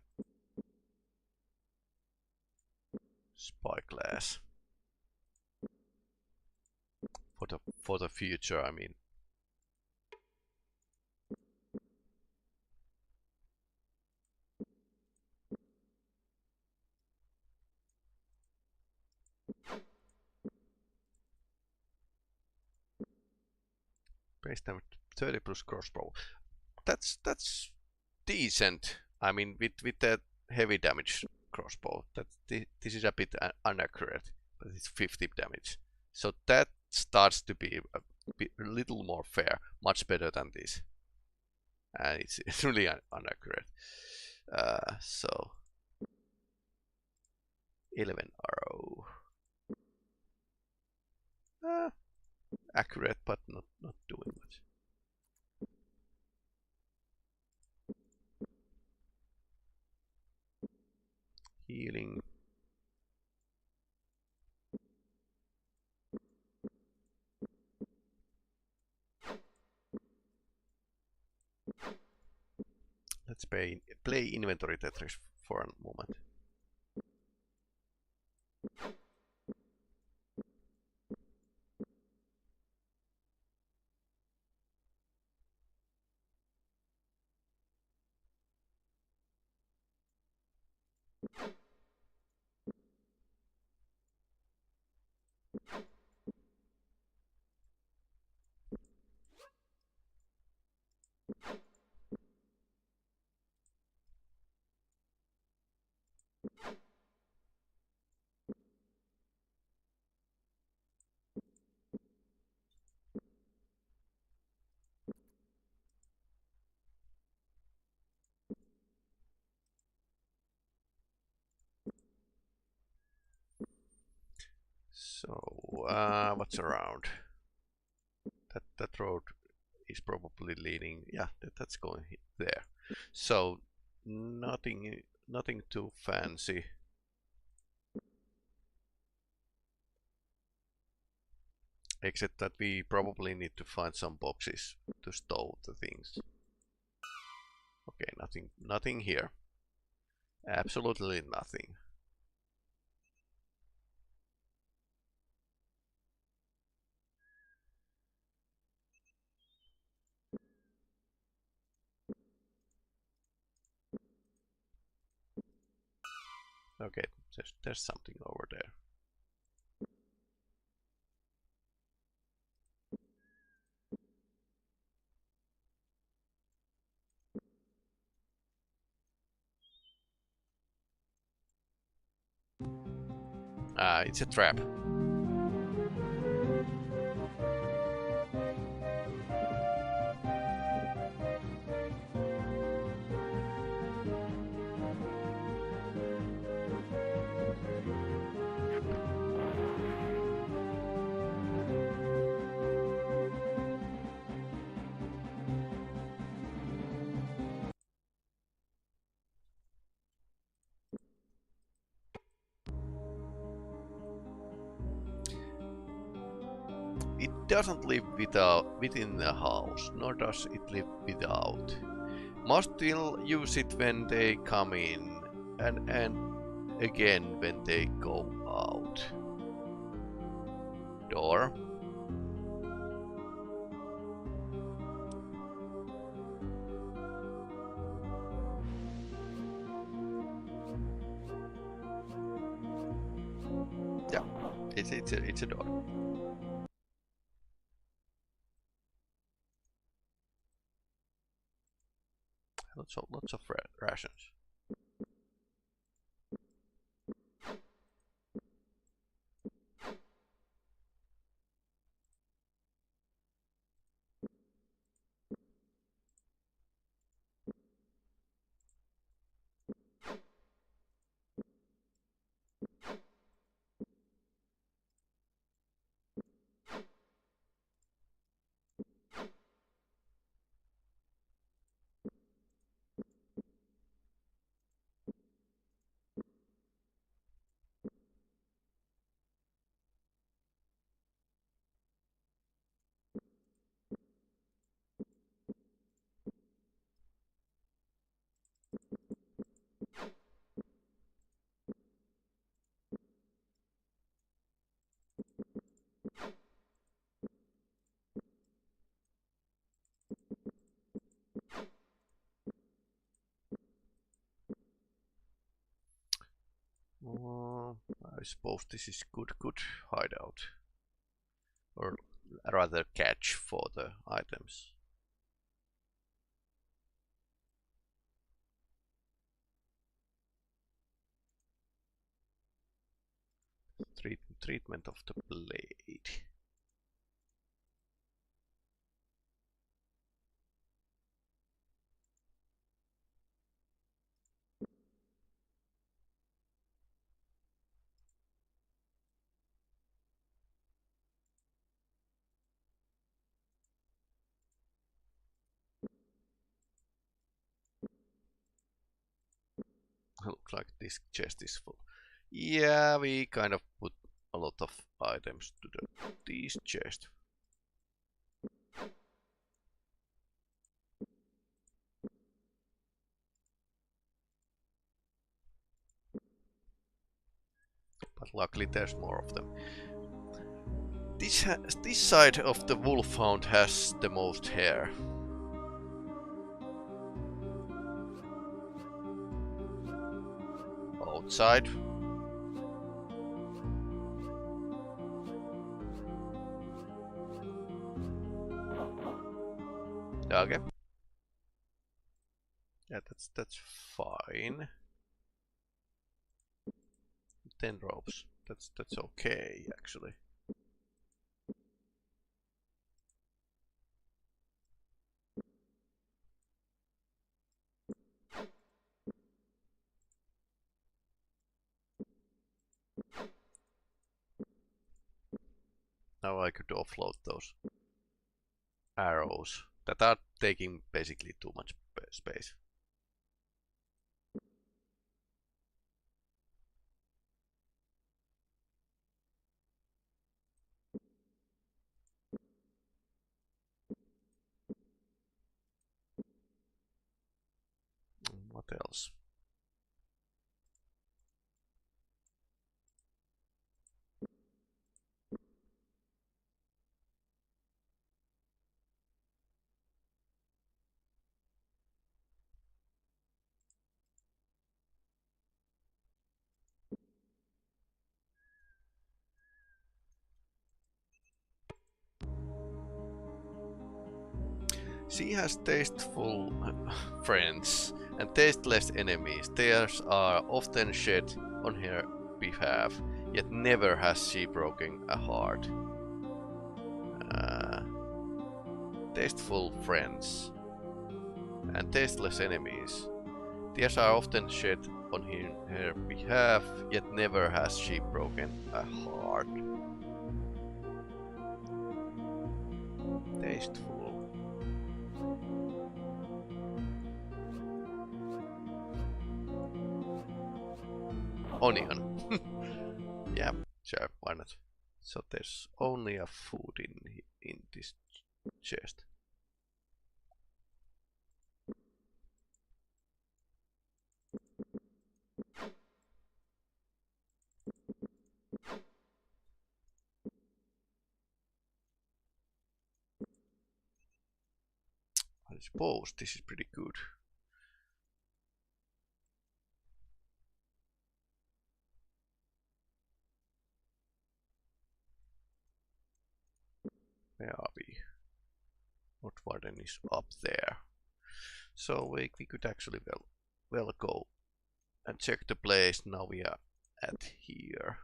spyglass for the future. I mean, base damage 30 plus crossbow. That's decent. I mean, with that heavy damage crossbow, this is a bit inaccurate, but it's 50 damage. So that starts to be a little more fair, much better than this. And it's really inaccurate. So 11 arrow. Accurate, but not doing much. Healing. Let's play inventory Tetris for a moment. So, what's around? That road is probably leading. Yeah, that's going there. So nothing too fancy. Except that we probably need to find some boxes to store the things. Okay, nothing here. Absolutely nothing. Okay, there's something over there. It's a trap. It doesn't live within the house, nor does it live without. Must still use it when they come in, and again when they go out. Door. Yeah, it's a door. Lots of rations. I suppose this is good hideout, or rather catch for the items. Treatment of the blade. Looks like this chest is full. Yeah, we kind of put a lot of items to this chest. But luckily there's more of them. This side of the wolfhound has the most hair. Outside. Okay. Yeah, that's fine. 10 ropes. That's okay actually. Now I could offload those arrows that are taking basically too much space. What else? She has tasteful friends and tasteless enemies. Tears are often shed on her behalf, yet never has she broken a heart. Tasteful friends and tasteless enemies. Tears are often shed on her behalf, yet never has she broken a heart. Tasteful. Onion. Yeah, sure, why not? So there's only a food in this chest. I suppose this is pretty good. Where are we? Nordvarden is up there. So we could actually well go and check the place. Now we are at here.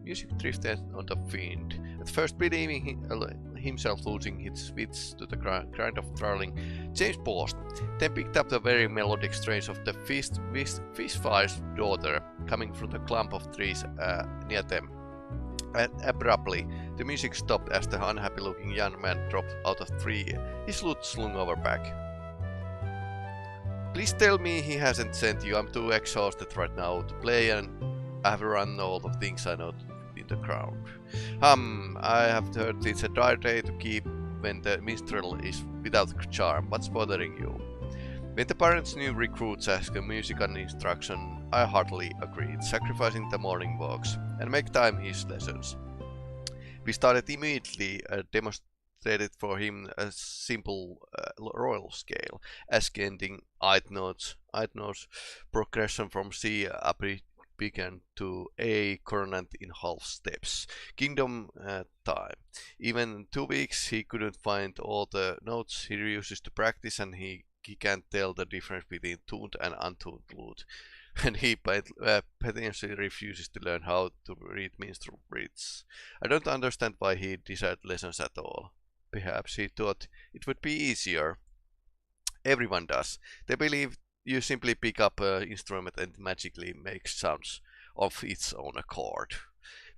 Music drifted on the wind. At first believing himself losing his wits to the grind of trolling, James paused, then picked up the very melodic strains of the Fishfire's daughter, coming from the clump of trees near them. Abruptly, the music stopped as the unhappy-looking young man dropped out of the tree, his lute slung over back. Please tell me he hasn't sent you. I'm too exhausted right now to play and I have run all the things I know in the ground. I have heard it's a dry day to keep when the minstrel is without charm. What's bothering you? When the parents' new recruits asked music and instruction, I heartily agreed, sacrificing the morning walks and make time his lessons. We started immediately, demonstrated for him a simple royal scale, ascending eight notes progression from C began to A coronant in half steps. Kingdom time. Even 2 weeks he couldn't find all the notes he uses to practice and he can't tell the difference between tuned and untuned lute. And he potentially refuses to learn how to read minstrel reeds. I don't understand why he desired lessons at all. Perhaps he thought it would be easier. Everyone does. They believe you simply pick up an instrument and magically makes sounds of its own accord,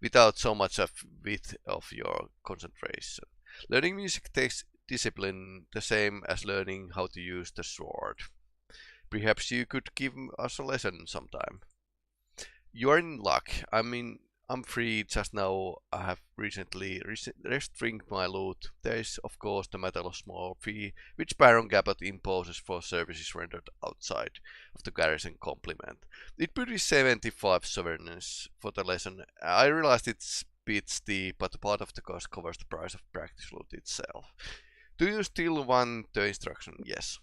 without so much of width of your concentration. Learning music takes discipline, the same as learning how to use the sword. Perhaps you could give us a lesson sometime. You're in luck. I'm free just now. I have recently restringed my lute. There is, of course, the matter of small fee, which Baron Gabot imposes for services rendered outside of the garrison complement. It would be 75 sovereigns for the lesson. I realized it's a bit steep, but part of the cost covers the price of practice lute itself. Do you still want the instruction? Yes.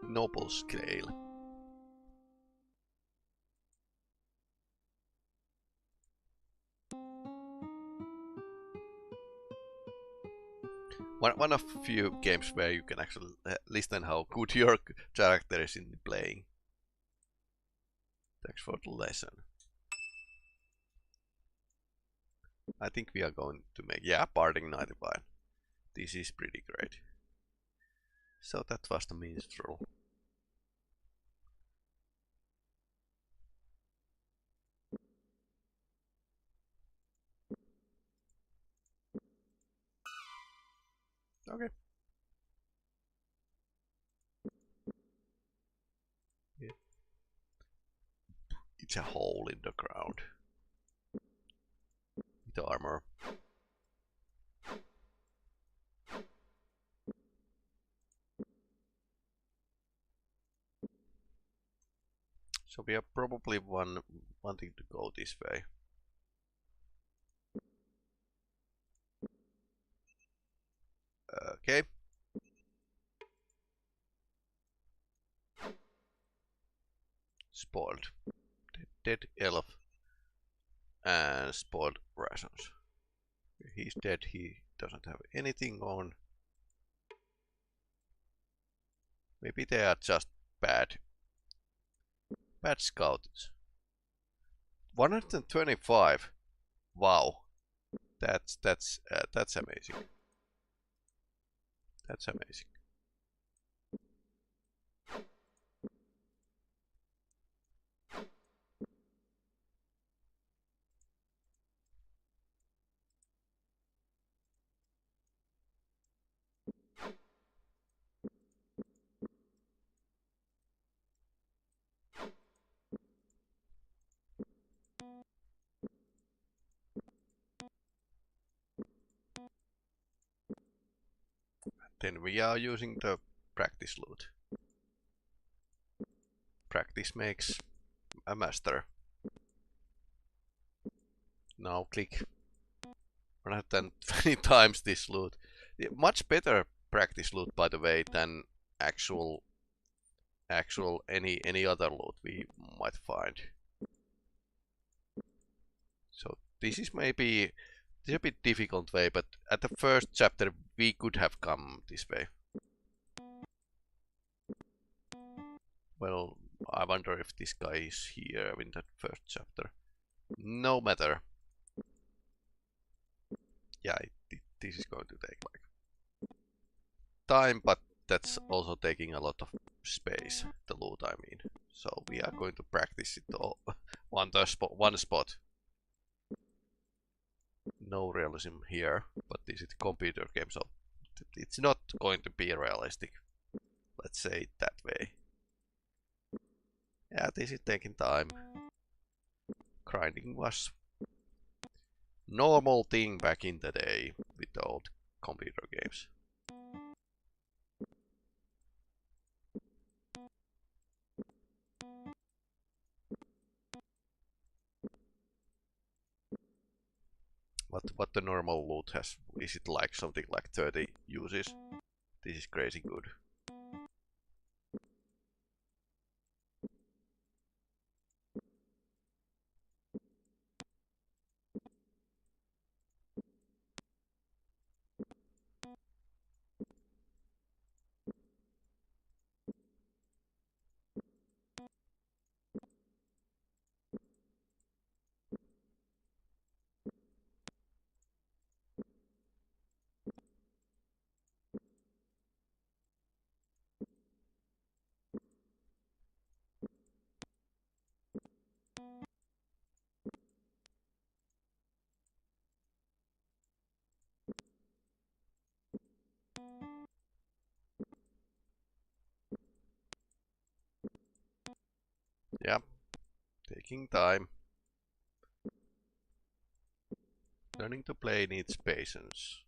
Noble scale. One of few games where you can actually listen how good your character is in playing. Thanks for the lesson. I think we are going to make, yeah, Parting 95. This is pretty great. So that was the minstrel. Okay. Yeah. It's a hole in the ground. With armor. So we are probably wanting to go this way. Okay. Spoiled. Dead elf. And spoiled rations. He's dead, he doesn't have anything on. Maybe they are just bad scouts. 125. Wow. That's amazing. That's amazing. Then we are using the practice loot. Practice makes a master. Now click 120 times this loot. Much better practice loot, by the way, than actual any other loot we might find. So this is maybe a bit difficult way, but at the first chapter we could have come this way. Well, I wonder if this guy is here in that first chapter. No matter. Yeah, this is going to take like time, but that's also taking a lot of space, the loot I mean. So we are going to practice it all on one spot. No realism here, but this is a computer game, so it's not going to be realistic. Let's say it that way. Yeah, this is taking time. Grinding was normal thing back in the day with the old computer games. What the normal loot has? Is it like something like 30 uses? This is crazy good. Yeah, taking time. Learning to play needs patience.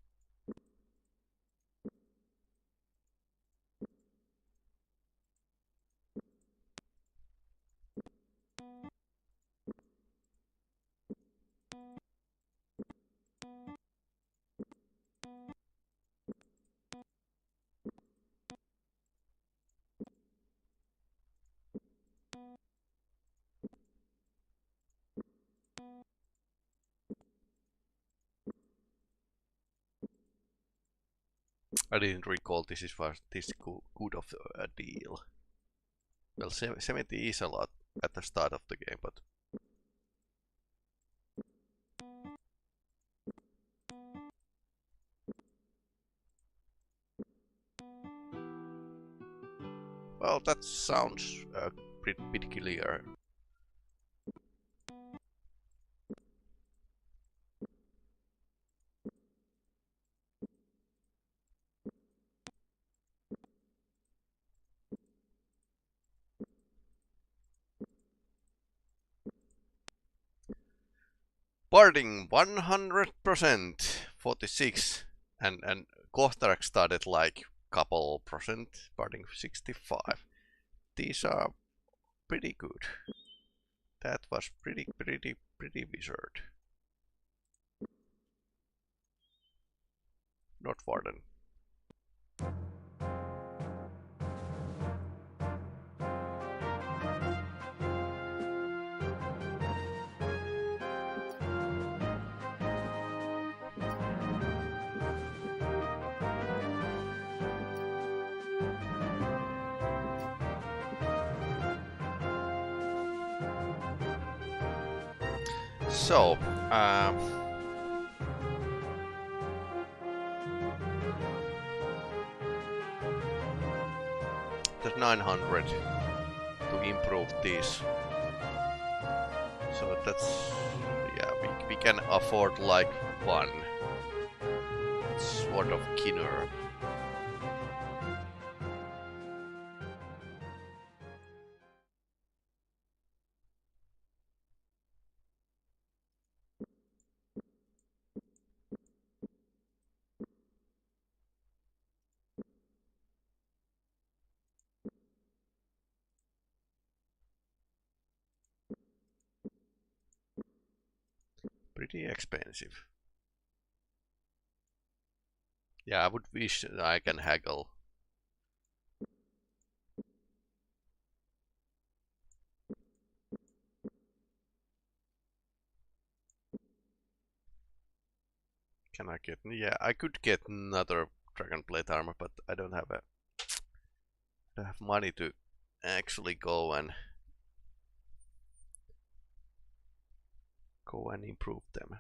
I didn't recall this is for this good of a deal. Well, 70 is a lot at the start of the game, but well, that sounds pretty clear. Barding 100%, 46, and Kohtarak started like couple percent, Barding 65. These are pretty good. That was pretty wizard. Not Warden. So, there's 900 to improve this. So that's, yeah, we can afford like one Sword of Kinnor. Pretty expensive. Yeah, I would wish I can haggle. Can I get? Yeah, I could get another dragon plate armor, but I don't have money to actually go and improve them.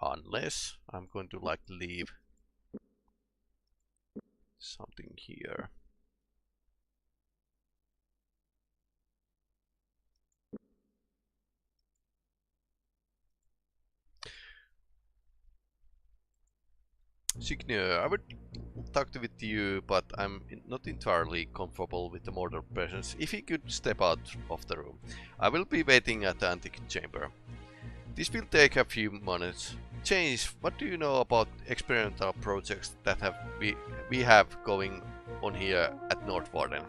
Unless I'm going to like leave something here. Signor, I would talk with you, but I'm not entirely comfortable with the mortal presence. If he could step out of the room, I will be waiting at the antique chamber. This will take a few minutes. James, what do you know about experimental projects that we have going on here at North Warden?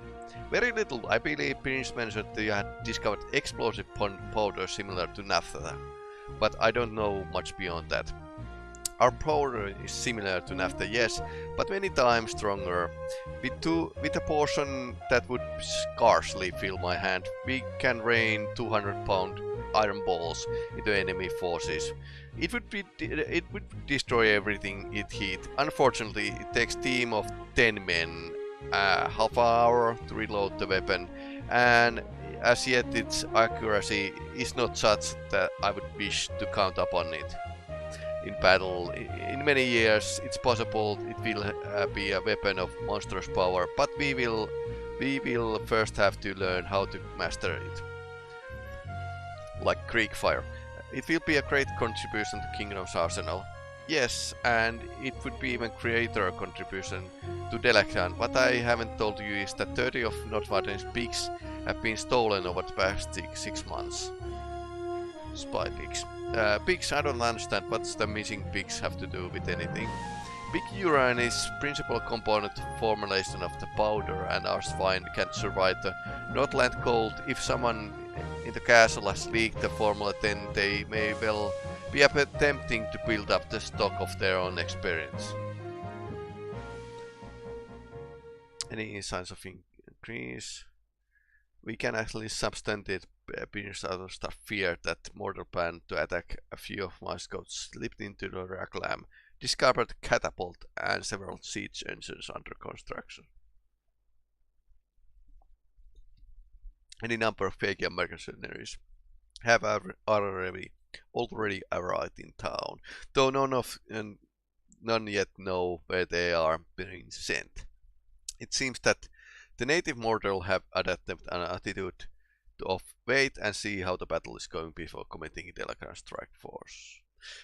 Very little. I believe Prince mentioned that you had discovered explosive powder similar to naphtha, but I don't know much beyond that. Our powder is similar to naphtha, yes, but many times stronger. With a portion that would scarcely fill my hand, we can rain 200-pound iron balls into enemy forces. It would destroy everything it hit. Unfortunately, it takes a team of 10 men, half an hour to reload the weapon, and as yet its accuracy is not such that I would wish to count upon it in battle. In many years, it's possible it will be a weapon of monstrous power, but we will first have to learn how to master it. Like Greek fire. It will be a great contribution to Kingdom's arsenal. Yes, and it would be even greater contribution to Delachan. What I haven't told you is that 30 of Nordvarden's pigs have been stolen over the past 6 months. Spy pigs. Pigs, I don't understand what's the missing pigs have to do with anything. Pig urine is principal component formulation of the powder, and our swine can't survive the Northland cold. If someone in the castle has leaked the formula, then they may well be attempting to build up the stock of their own experience. Any signs of increase? We can actually substantiate Peter's out of stuff fear that mortal plan to attack a few of my scouts slipped into the reclam, discovered catapult and several siege engines under construction. Any number of fake mercenaries have already arrived in town, though none yet know where they are being sent. It seems that the native mortal have adopted an attitude of wait and see how the battle is going before committing Delacan strike force.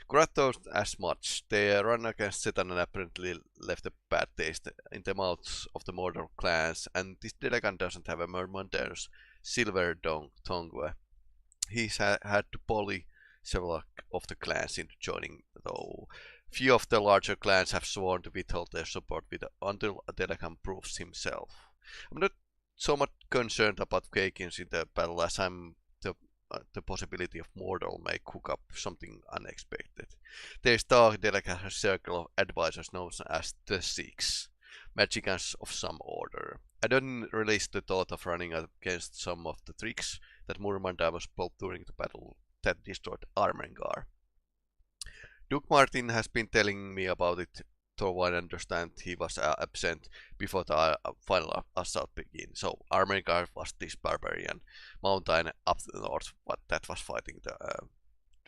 Kurat thought as much. Their run against Setan apparently left a bad taste in the mouths of the mortal clans, and this Delacan doesn't have a Mermander's silver tongue. He's had to bully several of the clans into joining, though few of the larger clans have sworn to withhold their support until Delacan proves himself. I'm not so much concerned about Kakins in the battle as I'm the possibility of mortal may cook up something unexpected. Their star Delacan has a circle of advisors known as the Six, magicians of some order. I don't relish the thought of running against some of the tricks that Murmanda was pulled during the battle that destroyed Armengar. Duke Martin has been telling me about it, though I understand he was absent before the final assault began. So Armengar was this barbarian mountain up the north, but that was fighting the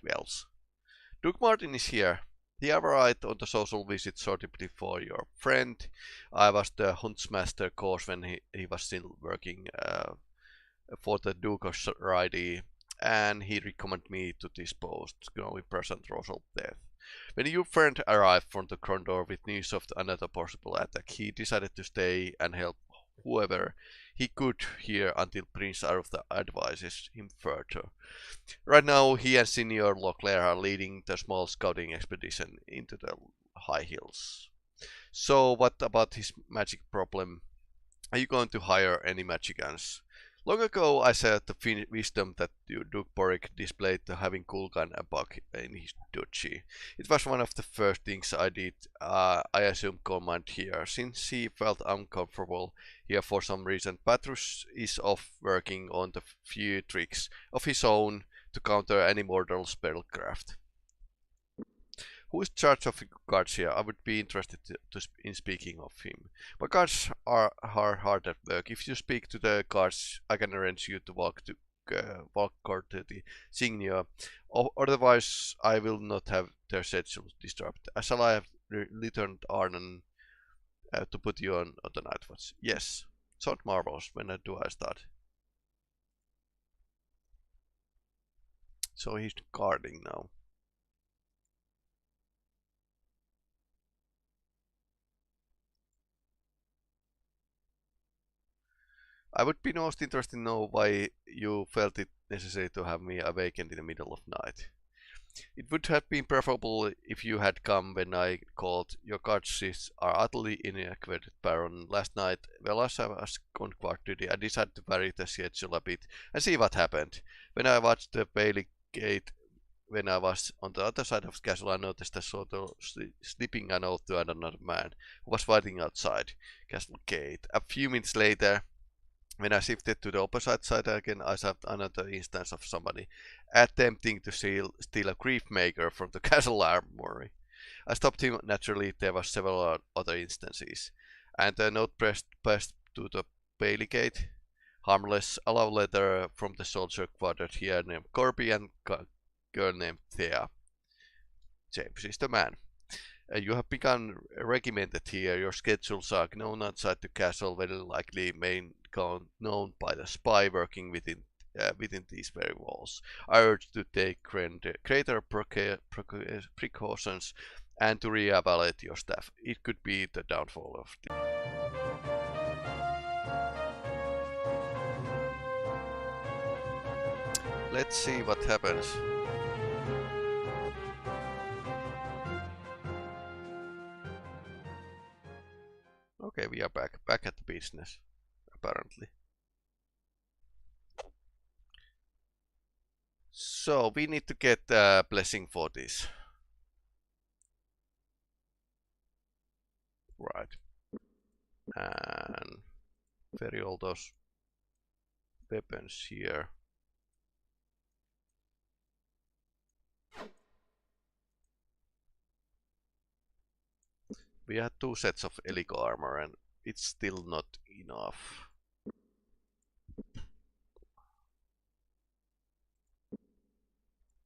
dwells. Duke Martin is here. He arrived on the social visit shortly before your friend. I was the Huntsmaster course when he was still working for the Duke of Ridi, and he recommended me to this post, knowing present Rosal's death. When your friend arrived from the Krondor with news of another possible attack, he decided to stay and help whoever he could here until Prince Arutha advises him further. Right now, he and Senior Locklear are leading the small scouting expedition into the high hills. So, what about his magic problem? Are you going to hire any magicians? Long ago, I said the wisdom that Duke Boric displayed to having Kulgan a bug in his duchy. It was one of the first things I did. I assumed command here, since he felt uncomfortable here for some reason. Patrus is off working on the few tricks of his own to counter any mortal spellcraft. Who is in charge of guards here? I would be interested in speaking of him. My guards are hard at work. If you speak to the guards, I can arrange you to walk to the Signia. Otherwise, I will not have their schedules disturbed. Shall I have returned Arnon to put you on the Nighthawks? Yes. Sound marvelous. When do I start? So he's guarding now. I would be most interested to know why you felt it necessary to have me awakened in the middle of night. It would have been preferable if you had come when I called. Your guards are utterly inadequate, Baron. Last night, while I was on guard duty, I decided to vary the schedule a bit and see what happened. When I watched the Bailey gate, when I was on the other side of the castle, I noticed a sort of slipping a note to another man who was waiting outside castle gate. A few minutes later, when I shifted to the opposite side again, I saw another instance of somebody attempting to steal a grief maker from the castle armory. I stopped him. Naturally, there were several other instances, and the note pressed to the Bailey gate. Harmless, a love letter from the soldier quartered here named Corby and girl named Thea. James is the man. You have begun regimented here. Your schedules are known outside the castle, very likely known by the spy working within these very walls. I urge to take greater precautions and to re-evaluate your staff. It could be the downfall of the... Let's see what happens. Okay, we are back at the business, apparently. So we need to get a blessing for this. Right. And ferry all those weapons here. We had 2 sets of Elico armor and it's still not enough.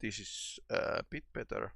This is a bit better.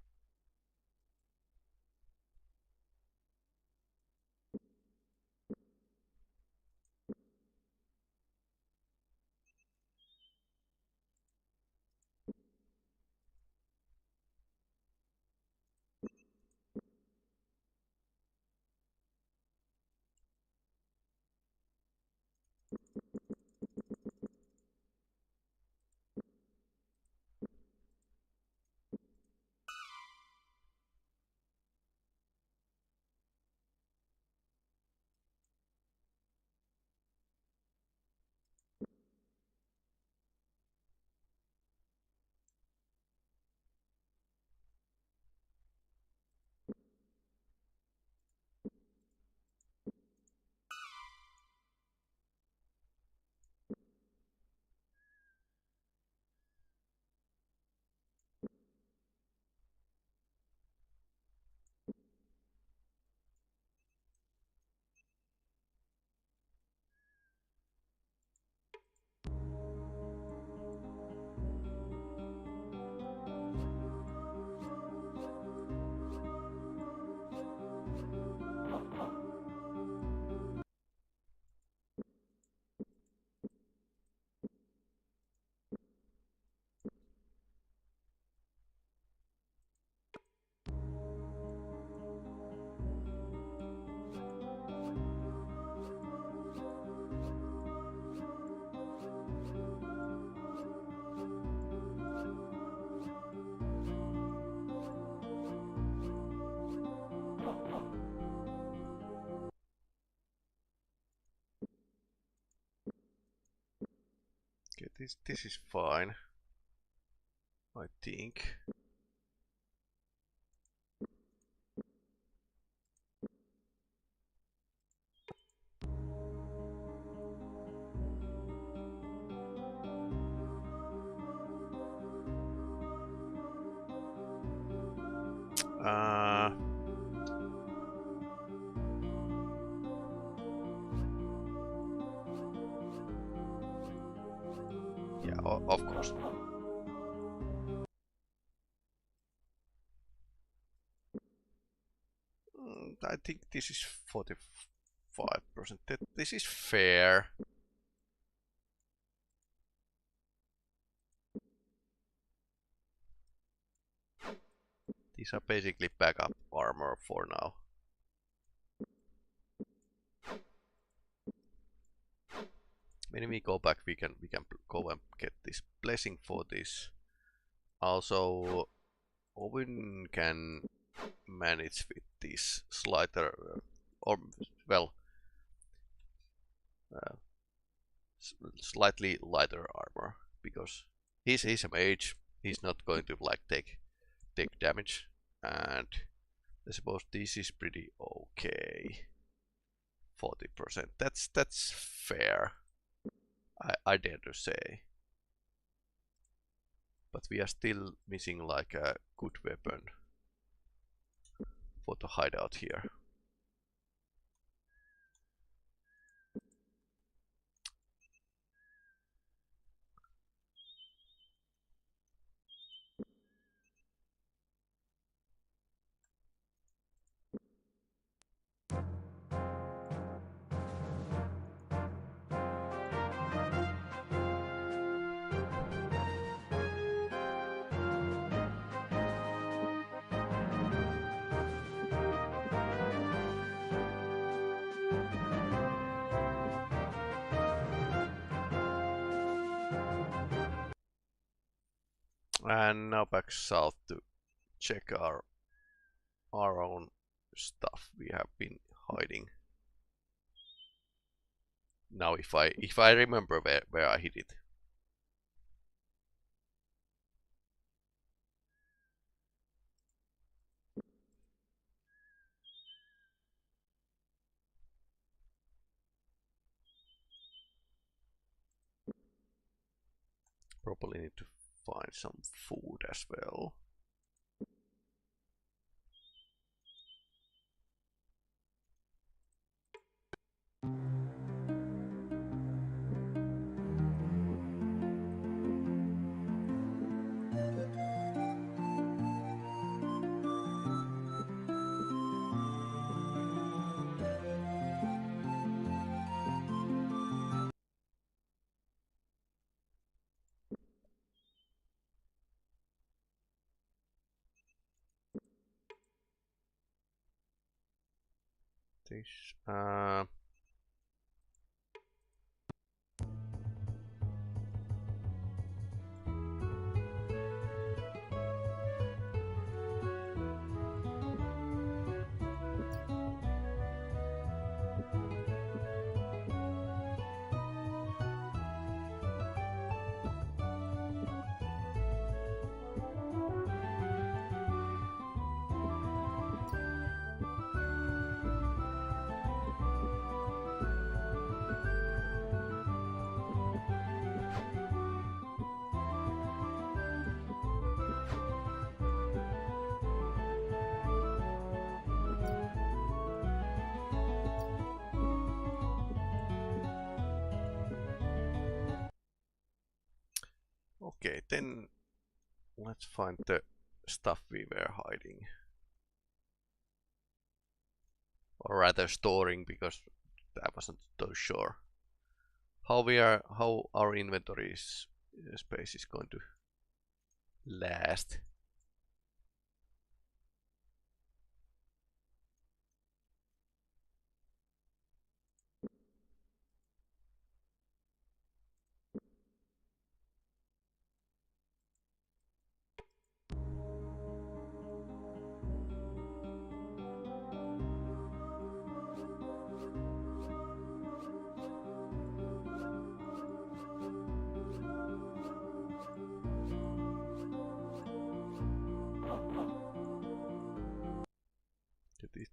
Okay, this is fine, I think. Yeah, of course. I think this is 45%. This is fair. These are basically backup armor for now. When we go back, we can go and get this blessing for this. Also, Owen can manage with this slighter, or well, slightly lighter armor because he's a mage. He's not going to like take damage, and I suppose this is pretty okay. 40%. That's fair. I dare to say. But we are still missing like a good weapon for the hideout here. And now back south to check our own stuff we have been hiding. Now if I remember where I hid it. Probably need to find some food as well. This, okay, then let's find the stuff we were hiding. Or rather storing, because I wasn't so sure how our inventory space is going to last.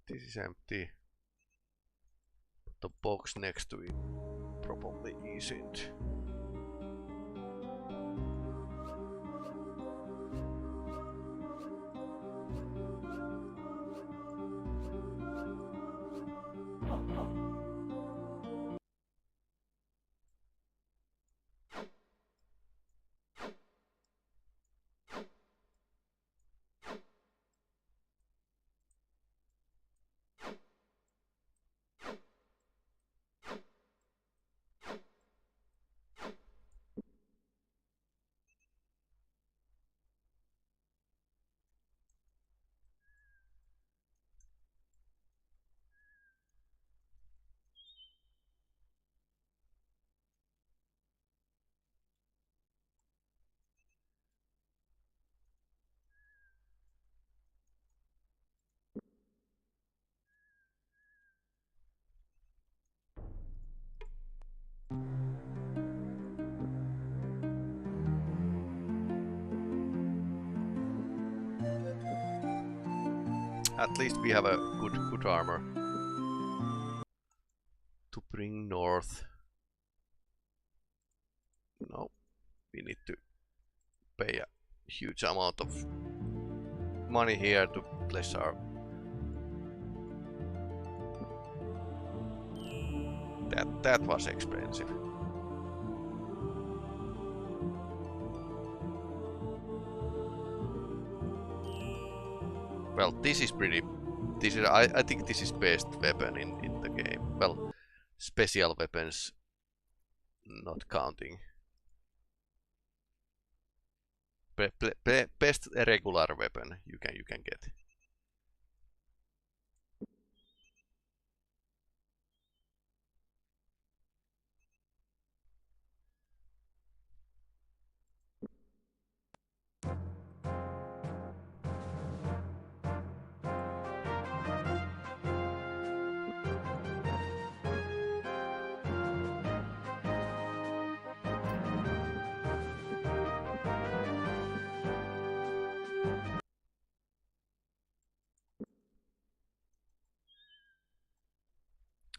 This is empty, but the box next to it probably isn't. At least we have a good armor to bring north. No, we need to pay a huge amount of money here to place our... That was expensive. Well, this is pretty... This is, I think this is best weapon in the game. Well, special weapons not counting. Best regular weapon you can get.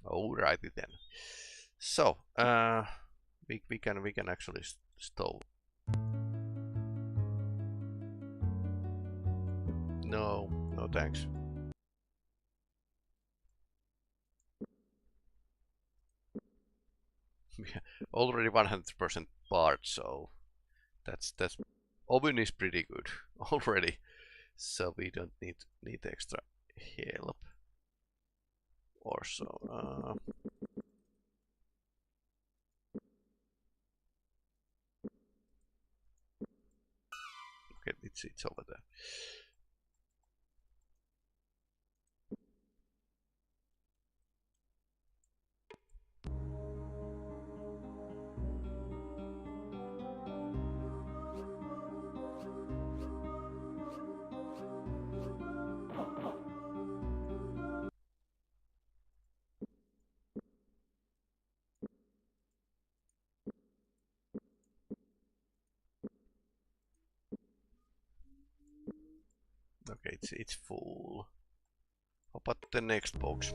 Alrighty then. So we can actually stow No, no thanks. Already 100% part, so that's Oven is pretty good already, so we don't need extra help or so. Okay, it's over there. Okay, it's full. How about the next box?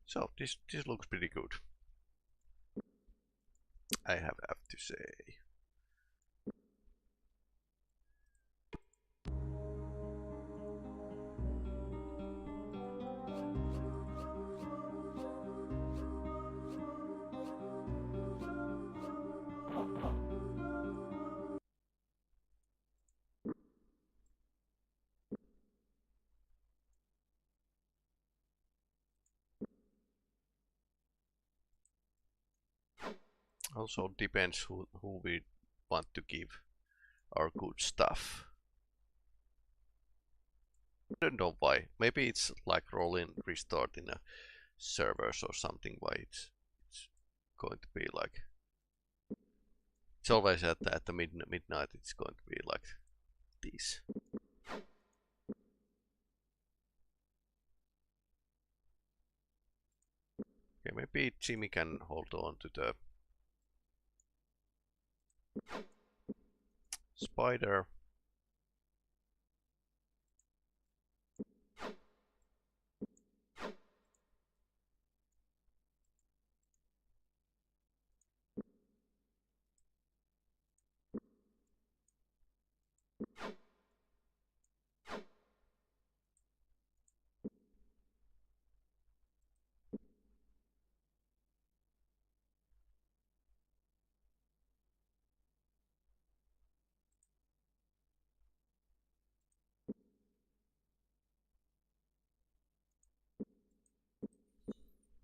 So this looks pretty good, I have to say. Also depends who we want to give our good stuff. I don't know why. Maybe it's like rolling restart in a servers or something. Why it's going to be like. It's always at the midnight. It's going to be like this. Okay, maybe Jimmy can hold on to the spider.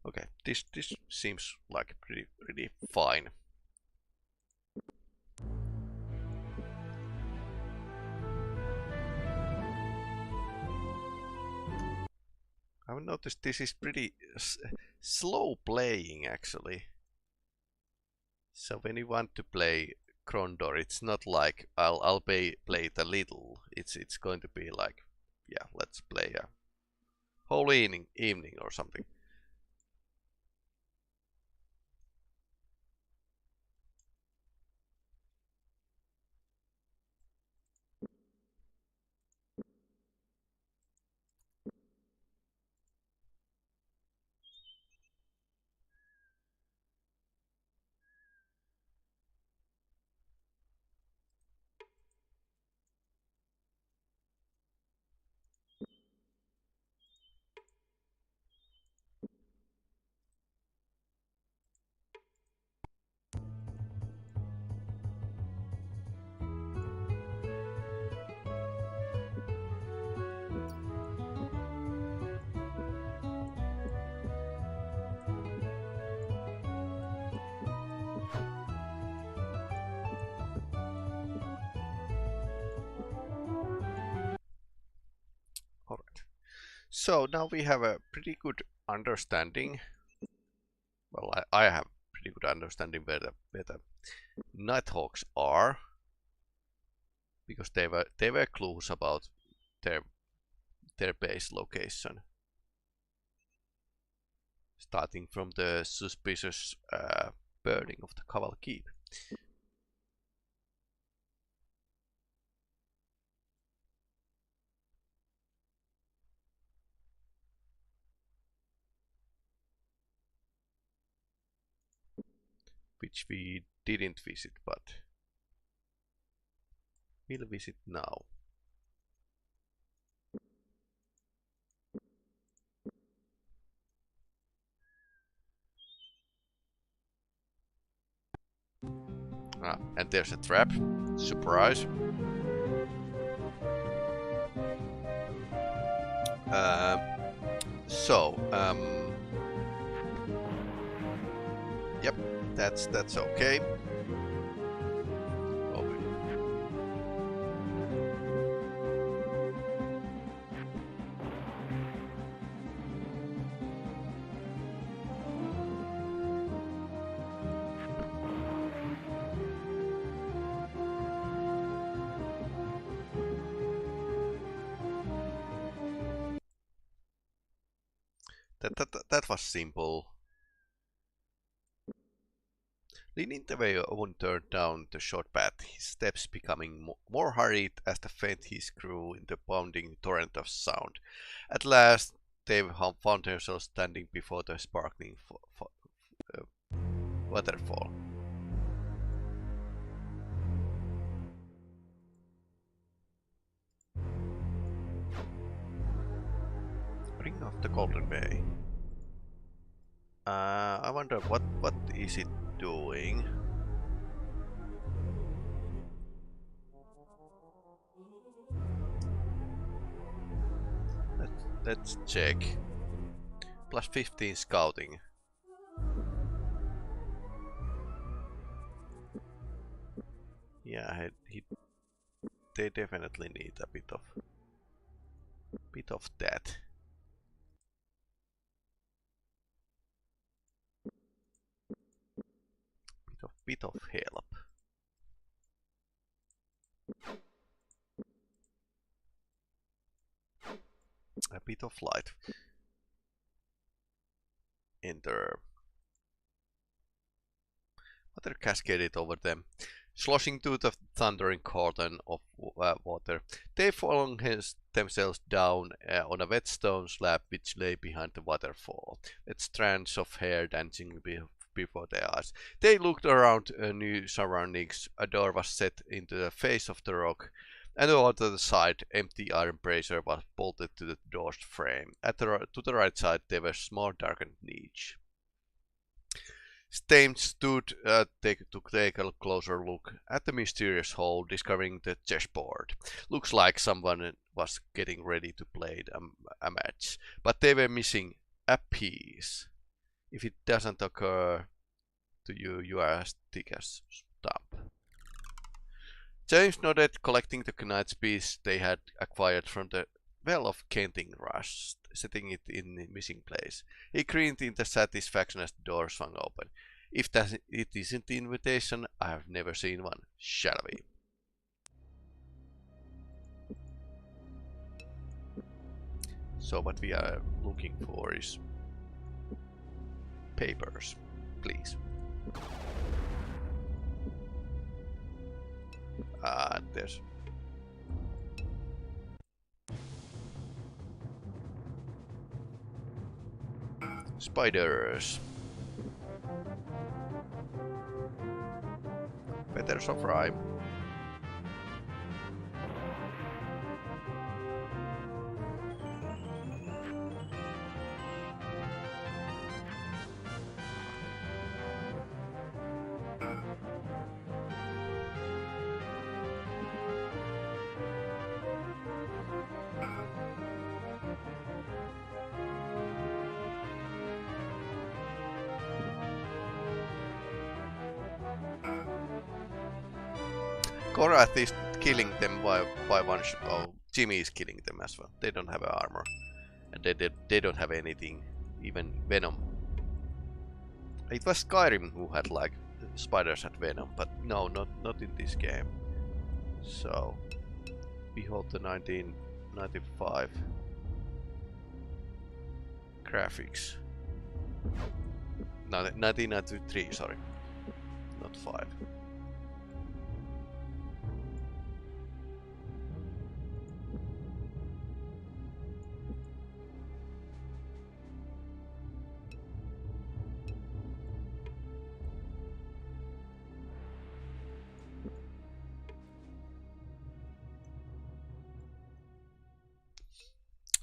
Okay, this seems like pretty fine. I've noticed this is pretty slow playing actually. So when you want to play Krondor, it's not like I'll play it a little. It's going to be like, yeah, let's play a whole evening or something. So now we have a pretty good understanding. Well, I have pretty good understanding where the Nighthawks are, because they were clues about their base location, starting from the suspicious burning of the Caval Keep. Which we didn't visit, but we'll visit now. And there's a trap. Surprise. Yep, that's okay. Oh, that was simple. Leaning the way Owen turned down the short path, his steps becoming more hurried as the faint hiss grew in the pounding torrent of sound. At last, they found themselves standing before the sparkling waterfall. Ring of the Golden Bay. I wonder what is it doing? Let's check. Plus 15 scouting. Yeah, they definitely need a bit of that. Bit of help. A bit of light. Enter. Water cascaded over them, sloshing to the thundering cordon of water. They flung themselves down on a wet stone slab which lay behind the waterfall, with strands of hair dancing before their eyes. They looked around new surroundings. A door was set into the face of the rock, and on the side, empty iron brazier was bolted to the door's frame. To the right side, there was a small darkened niche. Stames stood to take a closer look at the mysterious hole, discovering the chessboard. Looks like someone was getting ready to play a match, but they were missing a piece. If it doesn't occur to you, you are as thick as stump. James nodded, collecting the knight's piece they had acquired from the well of Kenting rust, setting it in the missing place. He grinned in the satisfaction as the door swung open. If it isn't the invitation, I have never seen one. Shall we? So what we are looking for is papers, please. There's spiders. Feathers of rhyme. Korath is killing them by one shot. Oh, Jimmy is killing them as well. They don't have armor. and they don't have anything, even Venom. It was Skyrim who had like spiders had Venom, but no, not in this game. So behold the 1995 graphics. No, 1993, sorry, not 5.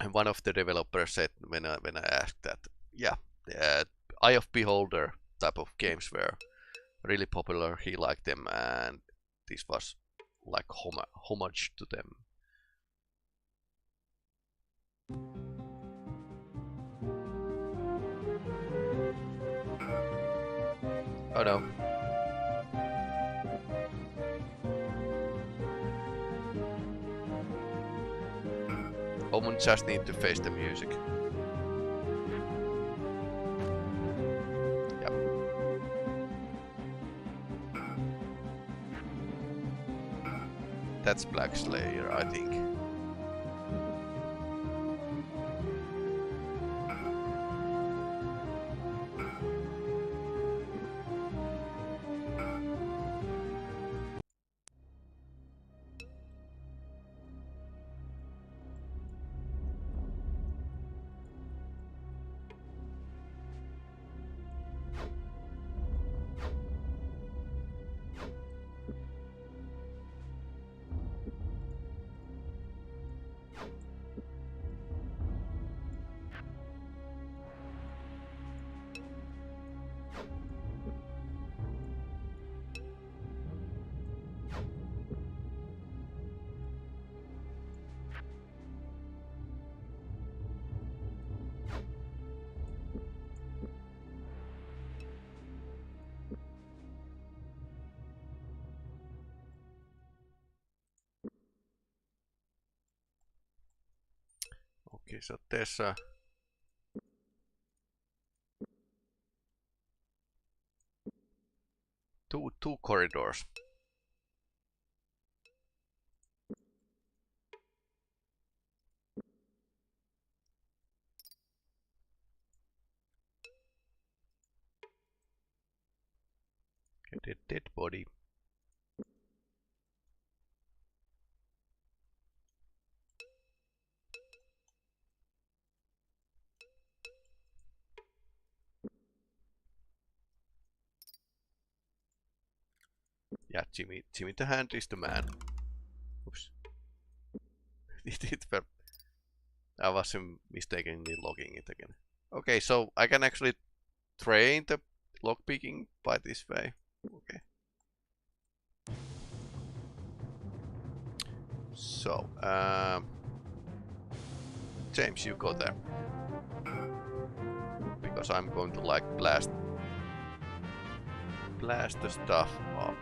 And one of the developers said when I asked that, yeah, Eye of Beholder type of games were really popular. He liked them, and this was like homage to them. Oh no. Omen just need to face the music. Yep. That's Black Slayer, I think. Okay, so there's two corridors. Okay, dead body. Yeah, Jimmy the Hand is the man. Oops. I was mistakenly logging it again. Okay, so I can actually train the lockpicking by this way. Okay. So, James, you go there. Because I'm going to like blast the stuff up.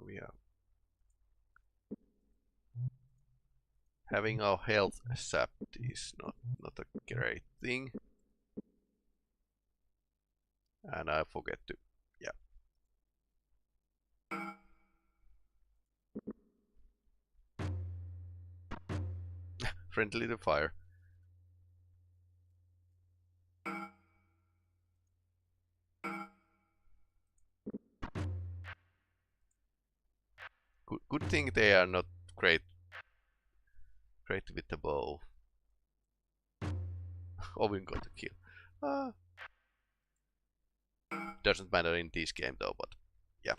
We are having our health sapped is not a great thing. And I forget to, yeah. Friendly to fire. Good thing they are not great with the bow. Owen got the kill. Doesn't matter in this game though, but yeah.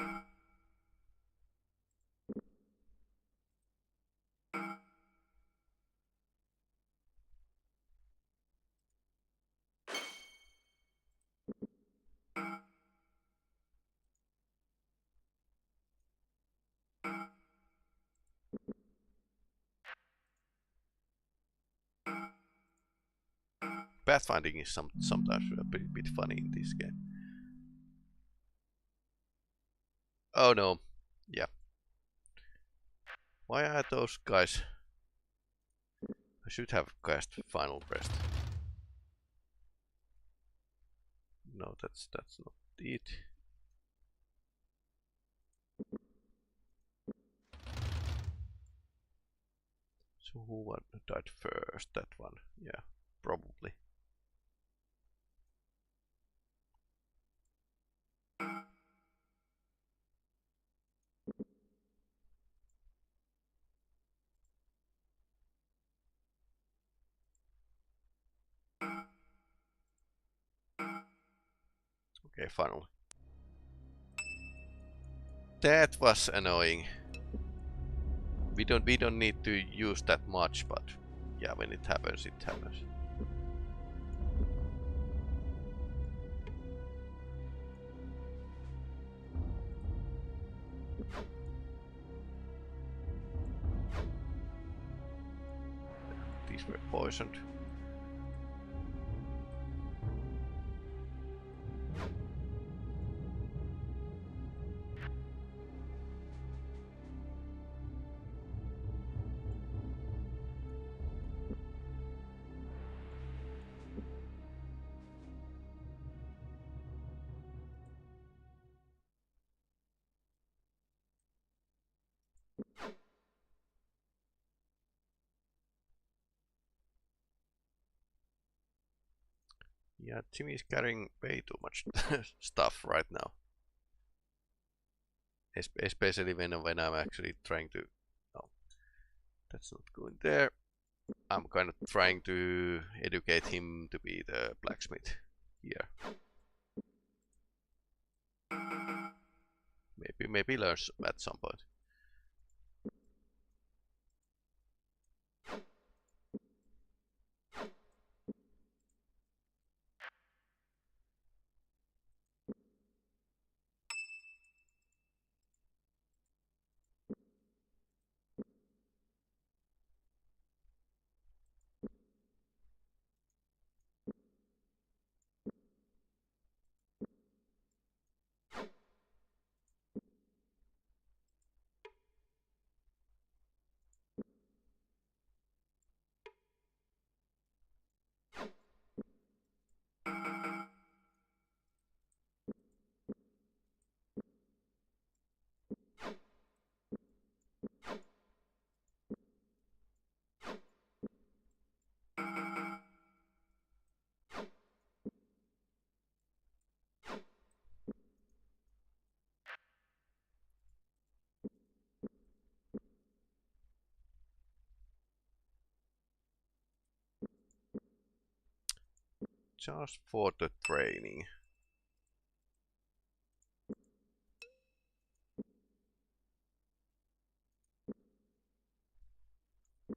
Pathfinding is sometimes a bit funny in this game. Oh no, yeah. Why are those guys? I should have cast Final Breast. No, that's not it. So who died first? That one, yeah, probably. Okay, finally. That was annoying. We don't need to use that much, but yeah, when it happens, it happens. These were poisoned. Yeah, Jimmy is carrying way too much stuff right now. Especially when I'm actually trying to... No, that's not going there. I'm kind of trying to educate him to be the blacksmith here. Maybe learns at some point. Just for the training.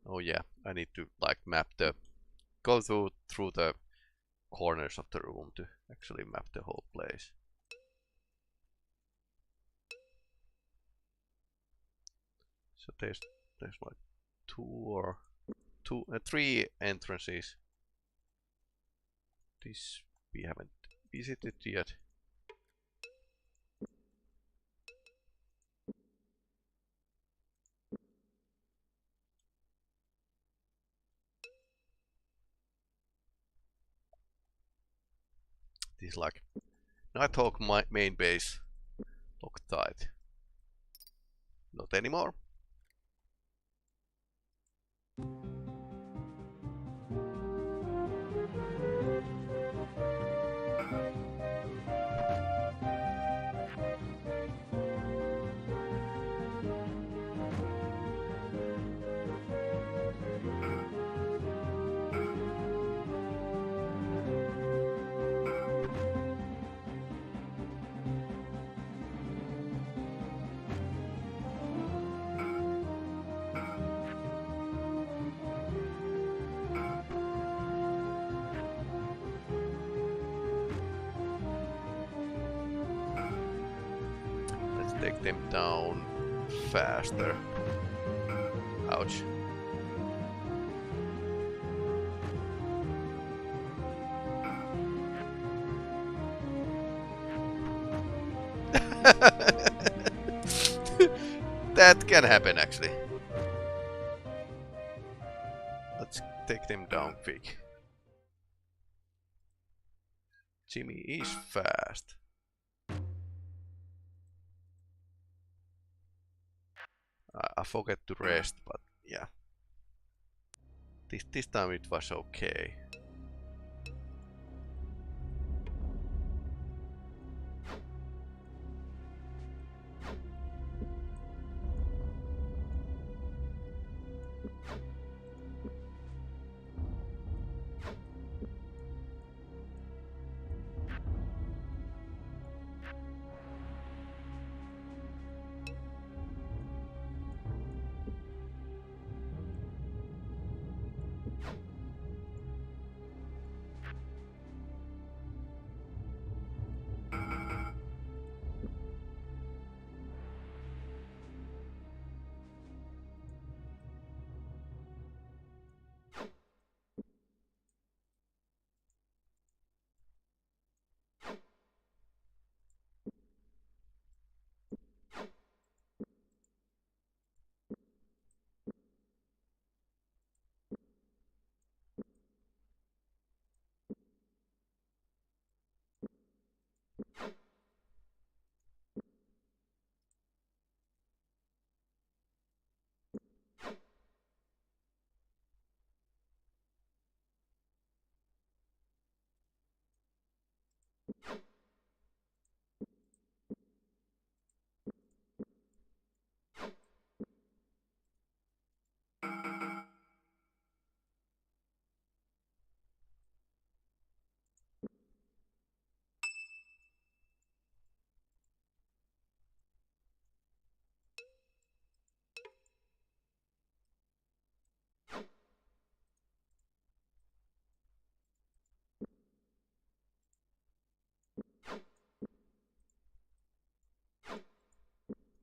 Oh yeah, I need to like go through the corners of the room to actually map the whole place. So there's like three entrances. This we haven't visited yet. These like Nighthawk main base. Loctite. Not anymore. Let's take them down faster. Ouch. That can happen actually. Let's take them down quick. Jimmy is fast. I forget to rest, but yeah. This time it was okay.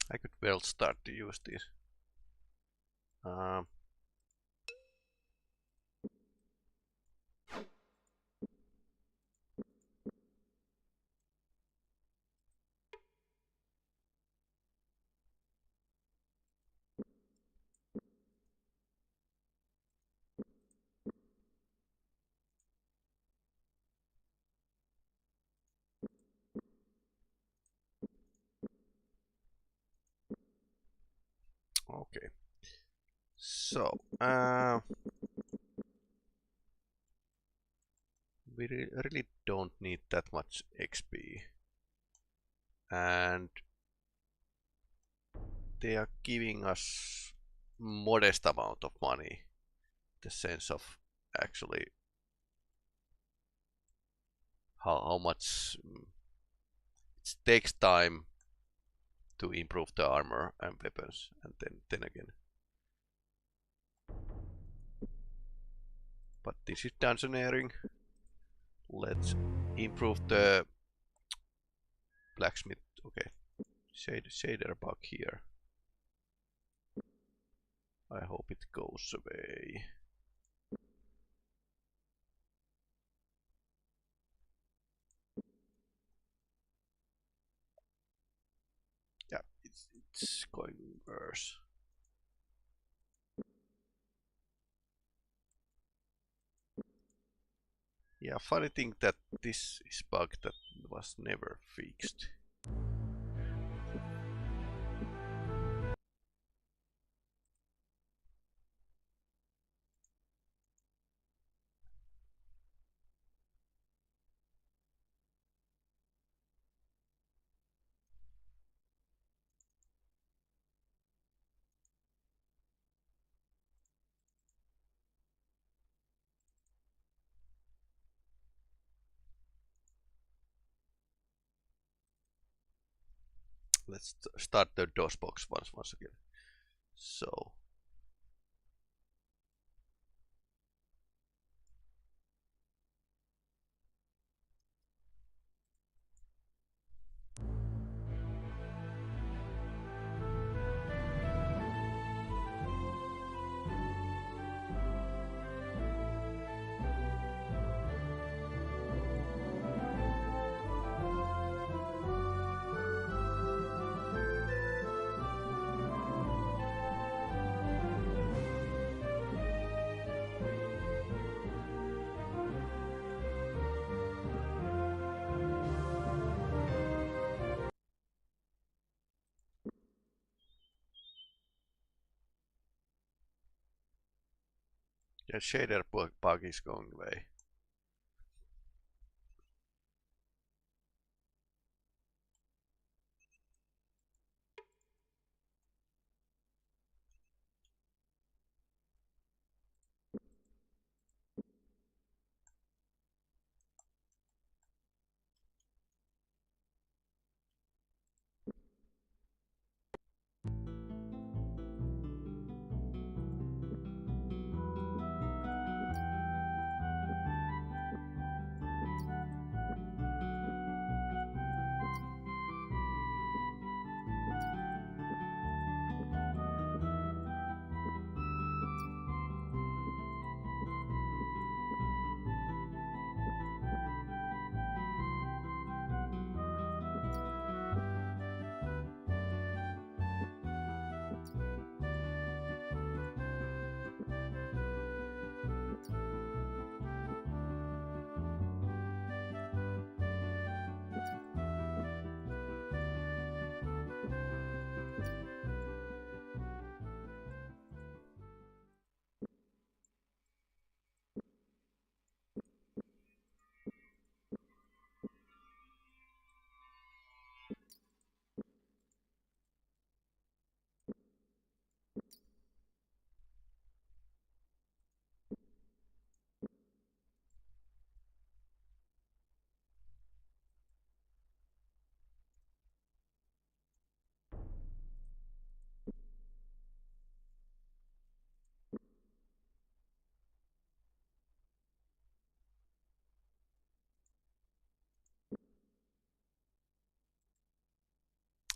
I could well start to use this. Okay. So, we really don't need that much XP. And they are giving us modest amount of money. The sense of actually how much it takes time to improve the armor and weapons, and then again. But this is dungeoneering. Let's improve the blacksmith. Okay, shader bug here. I hope it goes away. Yeah, it's going worse. Yeah, funny thing that this is bug that was never fixed. Let's start the DOS box once again. So yeah, shader bug is going away.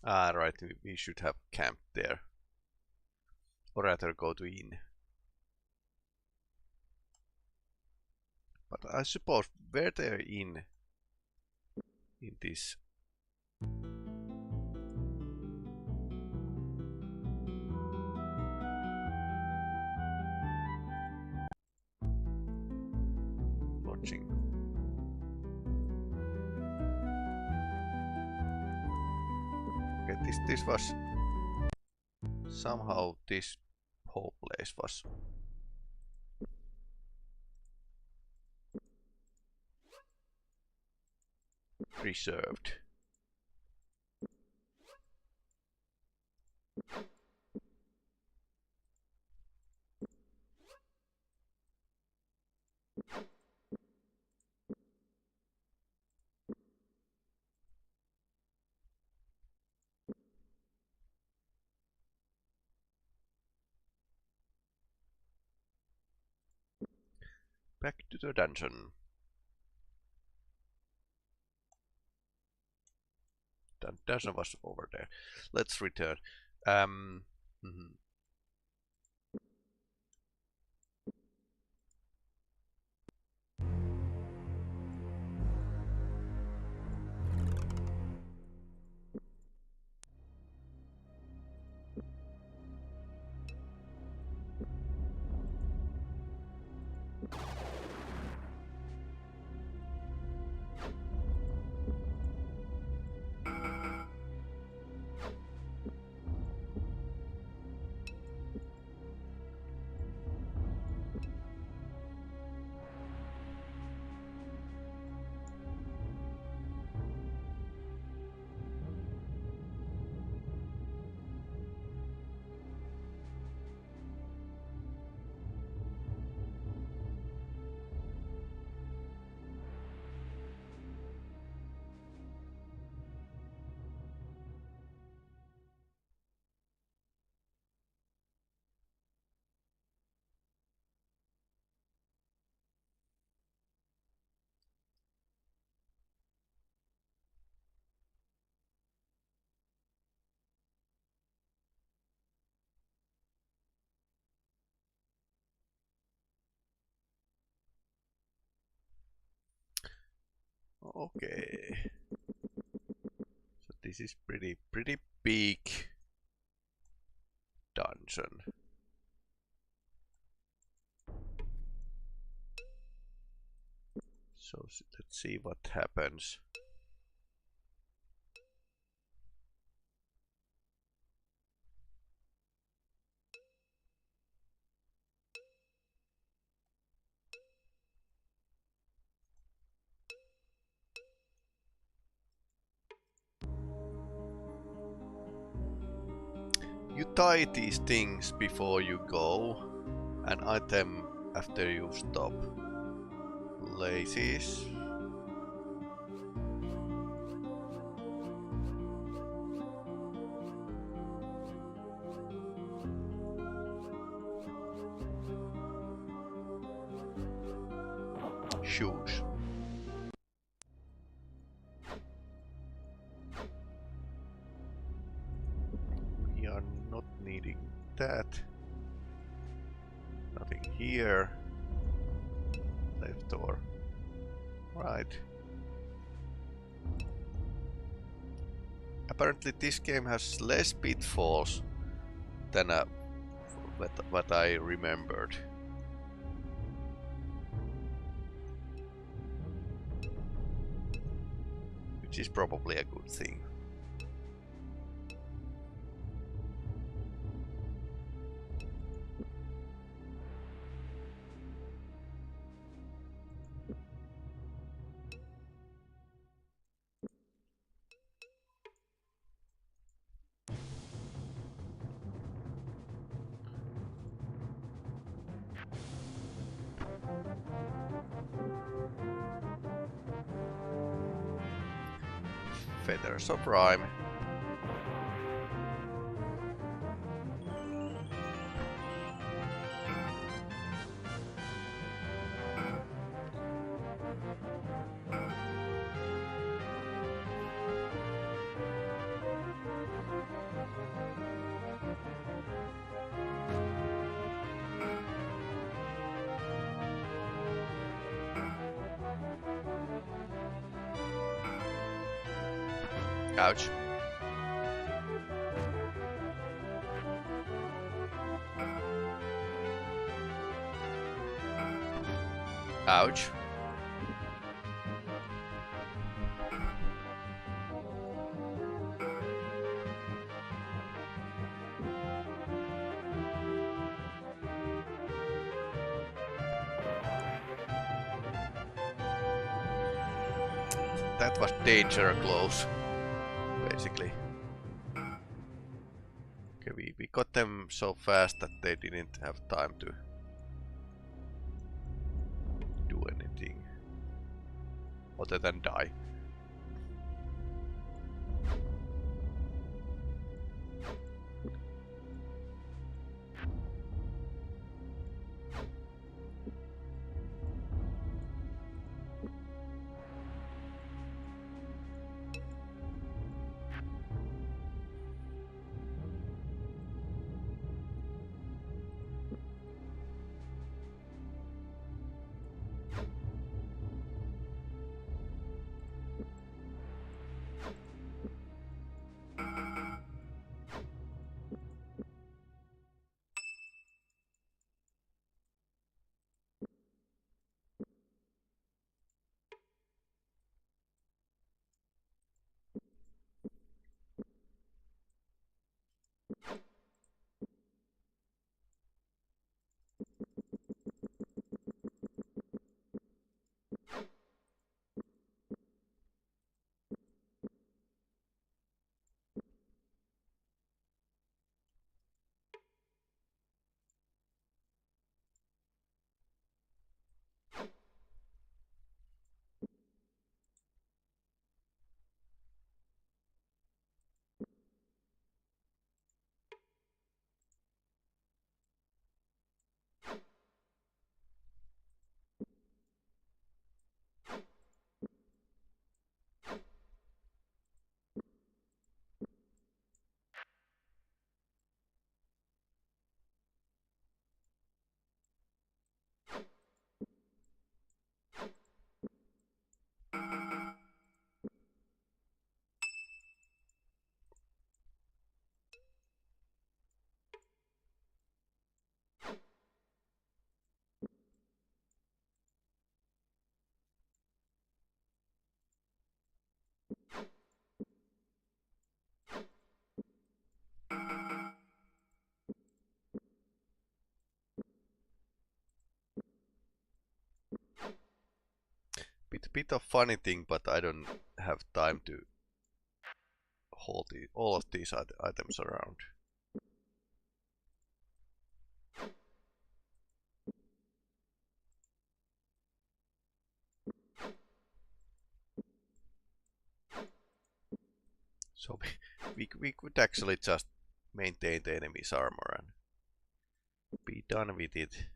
Ah, right, we should have camped there. Or rather go to inn. But I suppose were there in this? Lodging. Okay, this was somehow this whole place was preserved. Back to the dungeon. The dungeon was over there. Let's return. Mhm. Okay. So this is pretty big dungeon. So let's see what happens. You tie these things before you go and item after you stop. Laces. Shoes. We are not needing that. Nothing here. Left door. Right. Apparently this game has less pitfalls than what I remembered. Which is probably a good thing. Feathers of Rhyme. Ouch. Ouch. That was danger close, basically. Okay, we got them so fast that they didn't have time to do anything other than die. bit of funny thing, but I don't have time to hold all of these items around. So we could actually just maintain the enemy's armor and be done with it.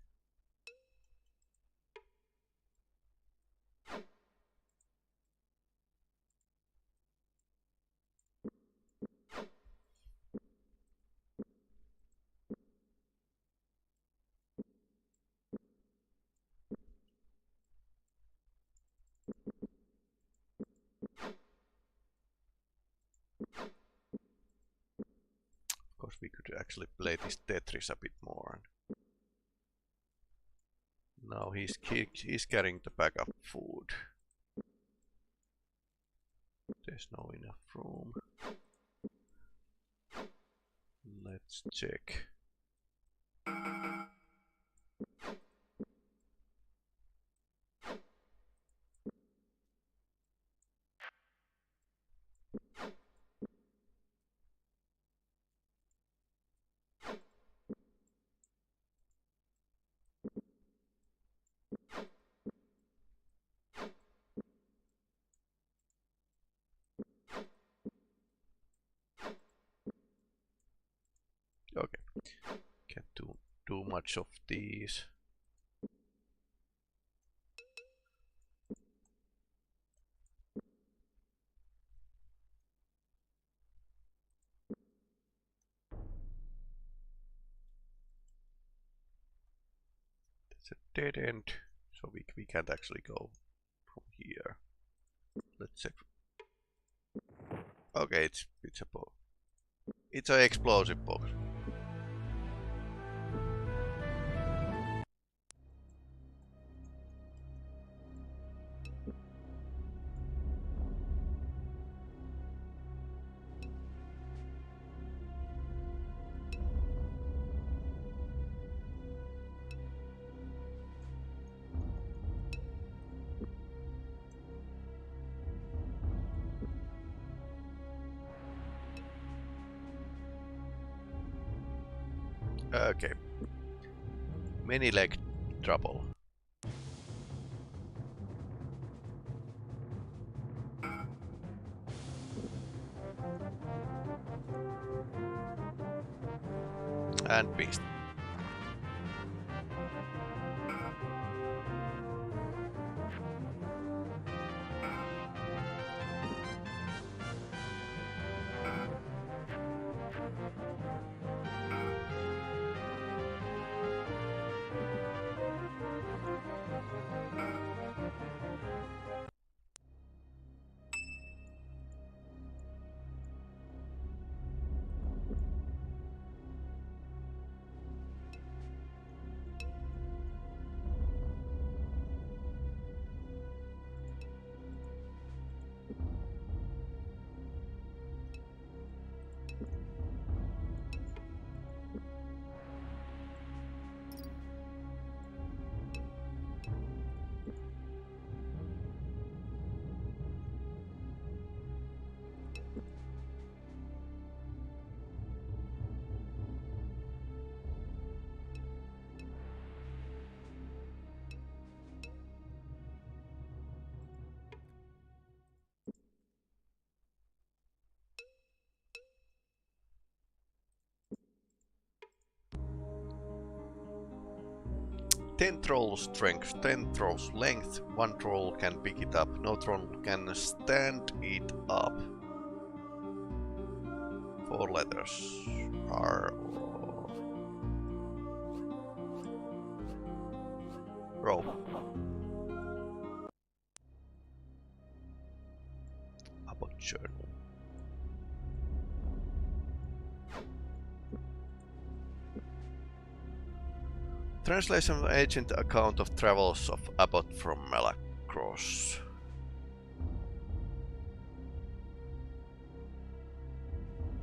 Of course, we could actually play this Tetris a bit more. Now he's carrying the bag of food. There's no enough room. Let's check. Okay, can't do much of these. It's a dead end, so we can't actually go from here. Let's check. Okay, it's a box. It's an explosive box. Okay. Many leg trouble. And beast. Ten troll strength, 10 trolls length, 1 troll can pick it up, no troll can stand it up. 4 letters. R or rope. About journal. Translation of agent account of travels of Abbott from Malacross.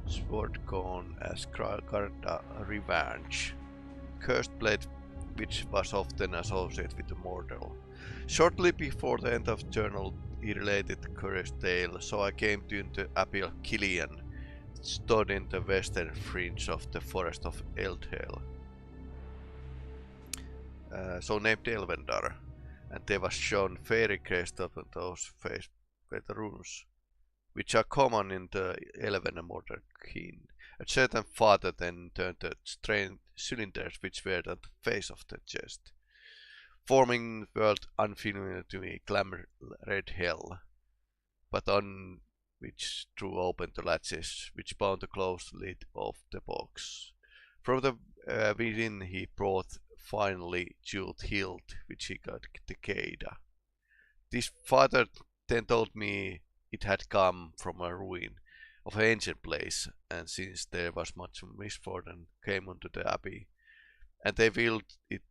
Sword gone as Garda revenge. Cursed blade which was often associated with the mortal. Shortly before the end of the journal, he related the curious tale, so I came to the Abbey of Killian, stood in the western fringe of the forest of Eldhale. So named Elvendar, and there was shown fairy crest of those faced by the runes, which are common in the Elven mortal kin. A certain father then turned the strange cylinders which were on the face of the chest, forming the world unfamiliar to me, glamour red hell, but on which threw open the latches which bound the closed lid of the box. From the within he brought finely jeweled hilt, which he got decayed. This father then told me it had come from a ruin of an ancient place, and since there was much misfortune came unto the abbey, and they willed it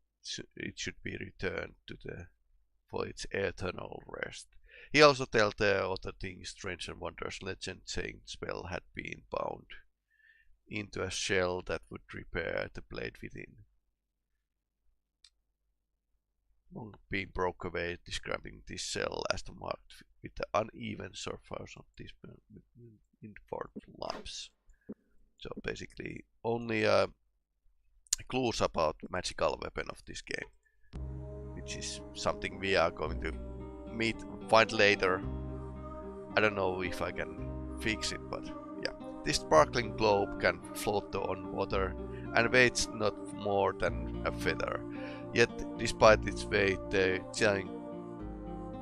should be returned to for its eternal rest. He also told the other things, strange and wondrous legend, saying the spell had been bound into a shell that would repair the blade within. Monk being broke away, describing this shell as the marked with the uneven surface of this inward lumps. So basically, only clues about magical weapon of this game, which is something we are going to find later. I don't know if I can fix it, but yeah. This sparkling globe can float on water and weighs not more than a feather. Yet, despite its weight, the giant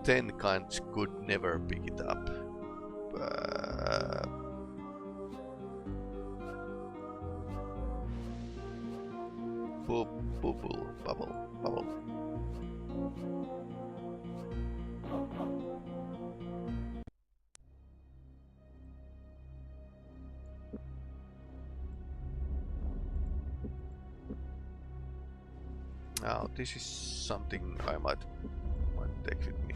10 kinds could never pick it up. Bubble. Now, this is something I might take with me.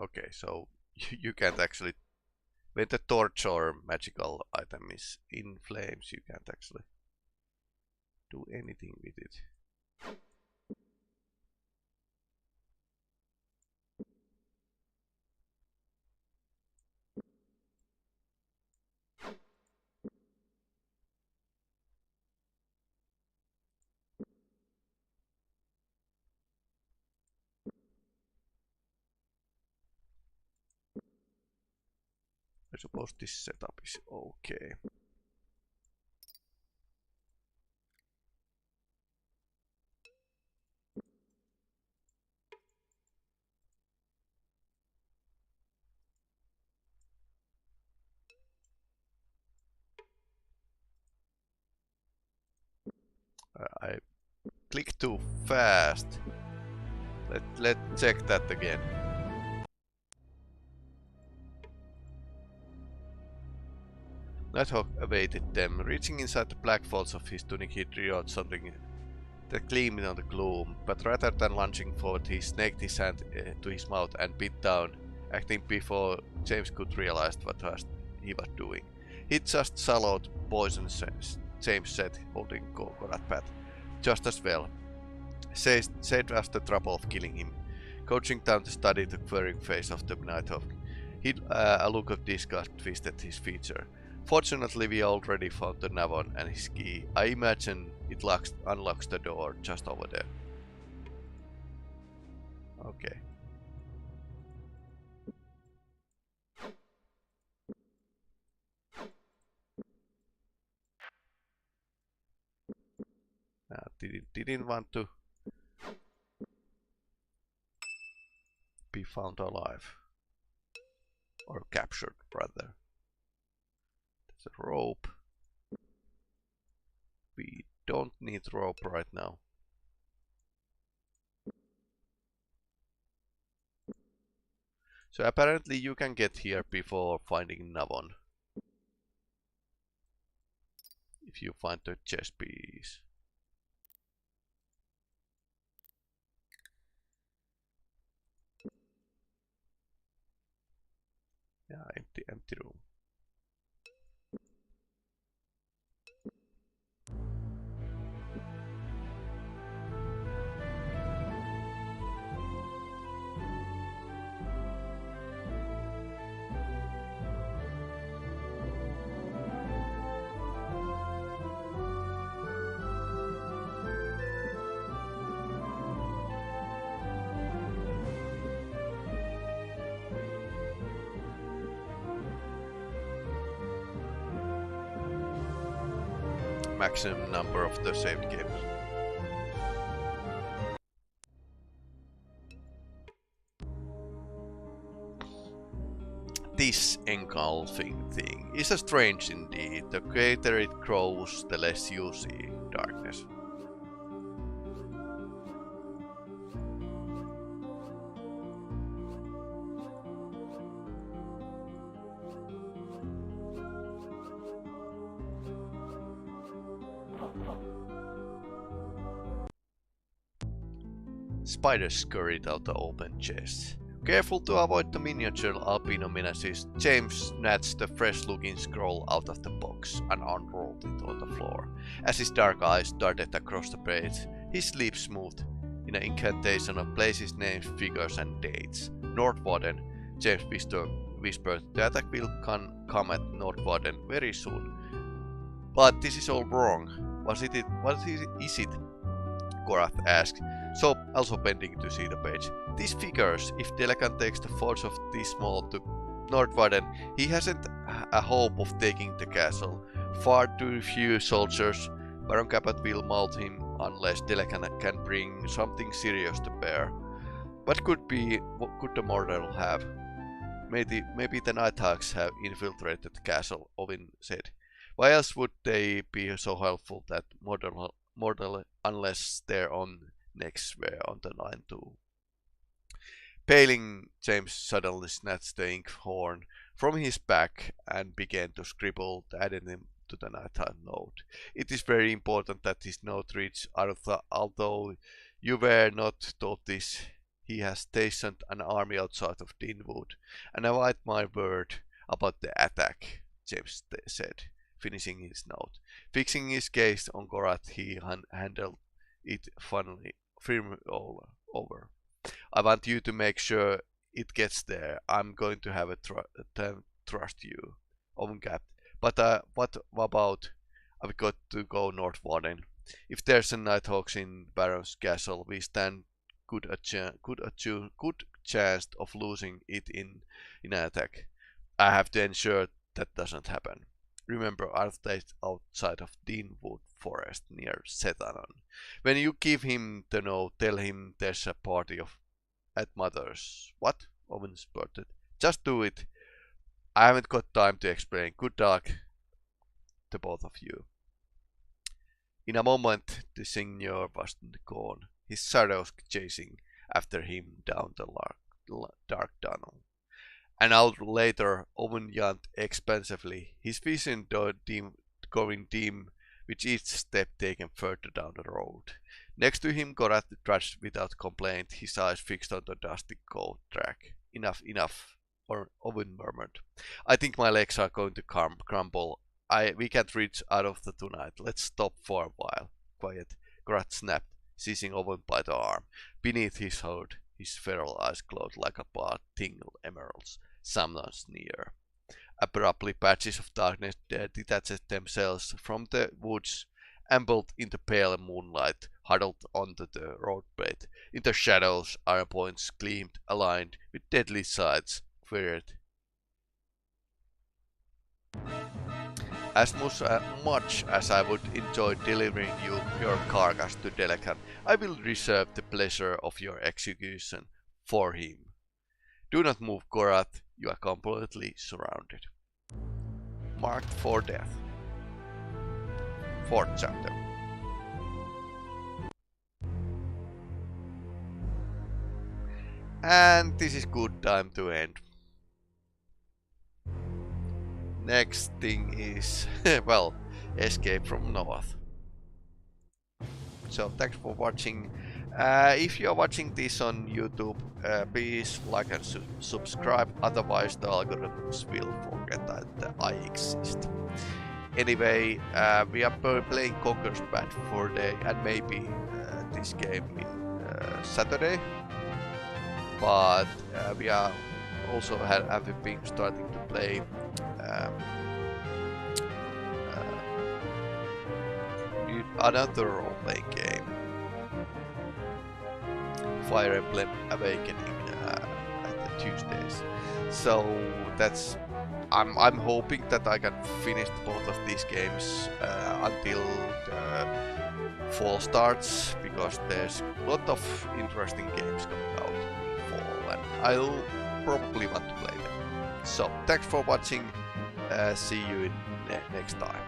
Okay, so you can't actually, when the torch or magical item is in flames, you can't actually do anything with it. I suppose this setup is okay. I clicked too fast. Let's check that again. Nighthawk awaited them. Reaching inside the black folds of his tunic, he drew out something that gleamed on the gloom, but rather than lunging forward, he snaked his hand to his mouth and bit down acting before James could realize what he was doing. He just swallowed poison, James said, holding Gorat's path. Just as well. Saved us the trouble of killing him. Coaching down to study the quivering face of the Nighthawk, a look of disgust twisted his feature. Fortunately, we already found the Navon and his key. I imagine it unlocks the door just over there. Okay. Didn't want to be found alive. Or captured, rather. There's a rope. We don't need rope right now. So apparently you can get here before finding Navon. If you find the chest piece. Yeah, empty room. Maximum number of the saved games. This engulfing thing is a strange indeed. The greater it grows, the less you see darkness. Spiders scurried out the open chest. Careful to avoid the miniature albino menaces, James snatched the fresh-looking scroll out of the box and unrolled it on the floor. As his dark eyes darted across the page, his lips smoothed in an incantation of places, names, figures, and dates. Northwarden, James whispered, the attack will come at Northwarden very soon. But this is all wrong. What is it? Gorath asked, so also bending to see the page. These figures, if Delacan takes the force of this small to Nordvarden, he hasn't a hope of taking the castle. Far too few soldiers. Baron Cabot will mount him unless Delacan can bring something serious to bear. What could the mortal have? Maybe the Nighthawks have infiltrated the castle, Ovin said. Why else would they be so helpful that mortal unless their own necks were on the line too? Paling, James suddenly snatched the inkhorn from his back and began to scribble the addendum to the Nighthawk note. It is very important that this note reads Arthur, although you were not taught this. He has stationed an army outside of Deanwood, and await my word about the attack, James said, finishing his note. Fixing his gaze on Gorath, he handled it firmly over. I want you to make sure it gets there. I'm going to have trust you, Omgap. But what about I've got to go Northwarden? If there's a Nighthawks in Baron's castle, we stand good chance of losing it in an attack. I have to ensure that doesn't happen. Remember, Arthur is outside of Deanwood Forest near Sethanon. When you give him the note, tell him there's a party at Mother's. What? Owen spurted. Just do it. I haven't got time to explain. Good luck to both of you. In a moment, the seigneur was gone, his shadows chasing after him down the dark tunnel. An hour later, Owen yawned expansively, his vision going dim with each step taken further down the road. Next to him, Gorath trudged without complaint, his eyes fixed on the dusty goat track. Enough. or Owen murmured. I think my legs are going to crumble. We can't reach out of the tonight. Let's stop for a while. Quiet. Grat snapped, seizing Owen by the arm. Beneath his hood, his feral eyes glowed like a bar tingled emeralds. Someone's near. Abruptly, patches of darkness detached themselves from the woods, ambled in the pale moonlight, huddled onto the roadbed. In the shadows, iron points gleamed, aligned with deadly sights, quivered. As much as I would enjoy delivering you your carcass to Delecan, I will reserve the pleasure of your execution for him. Do not move, Gorath. You are completely surrounded. Marked for death. 4th chapter. And this is good time to end. Next thing is, well, escape from north. So thanks for watching. If you are watching this on YouTube, please like and subscribe, otherwise the algorithms will forget that I exist. Anyway, we are playing Conquer's Band for day and maybe this game in Saturday. But we are also have been starting to play another role-playing game, Fire Emblem Awakening, at the Tuesdays. So that's I'm hoping that I can finish both of these games until the fall starts, because there's a lot of interesting games coming out in fall, and I'll probably want to play them. So thanks for watching. See you in next time.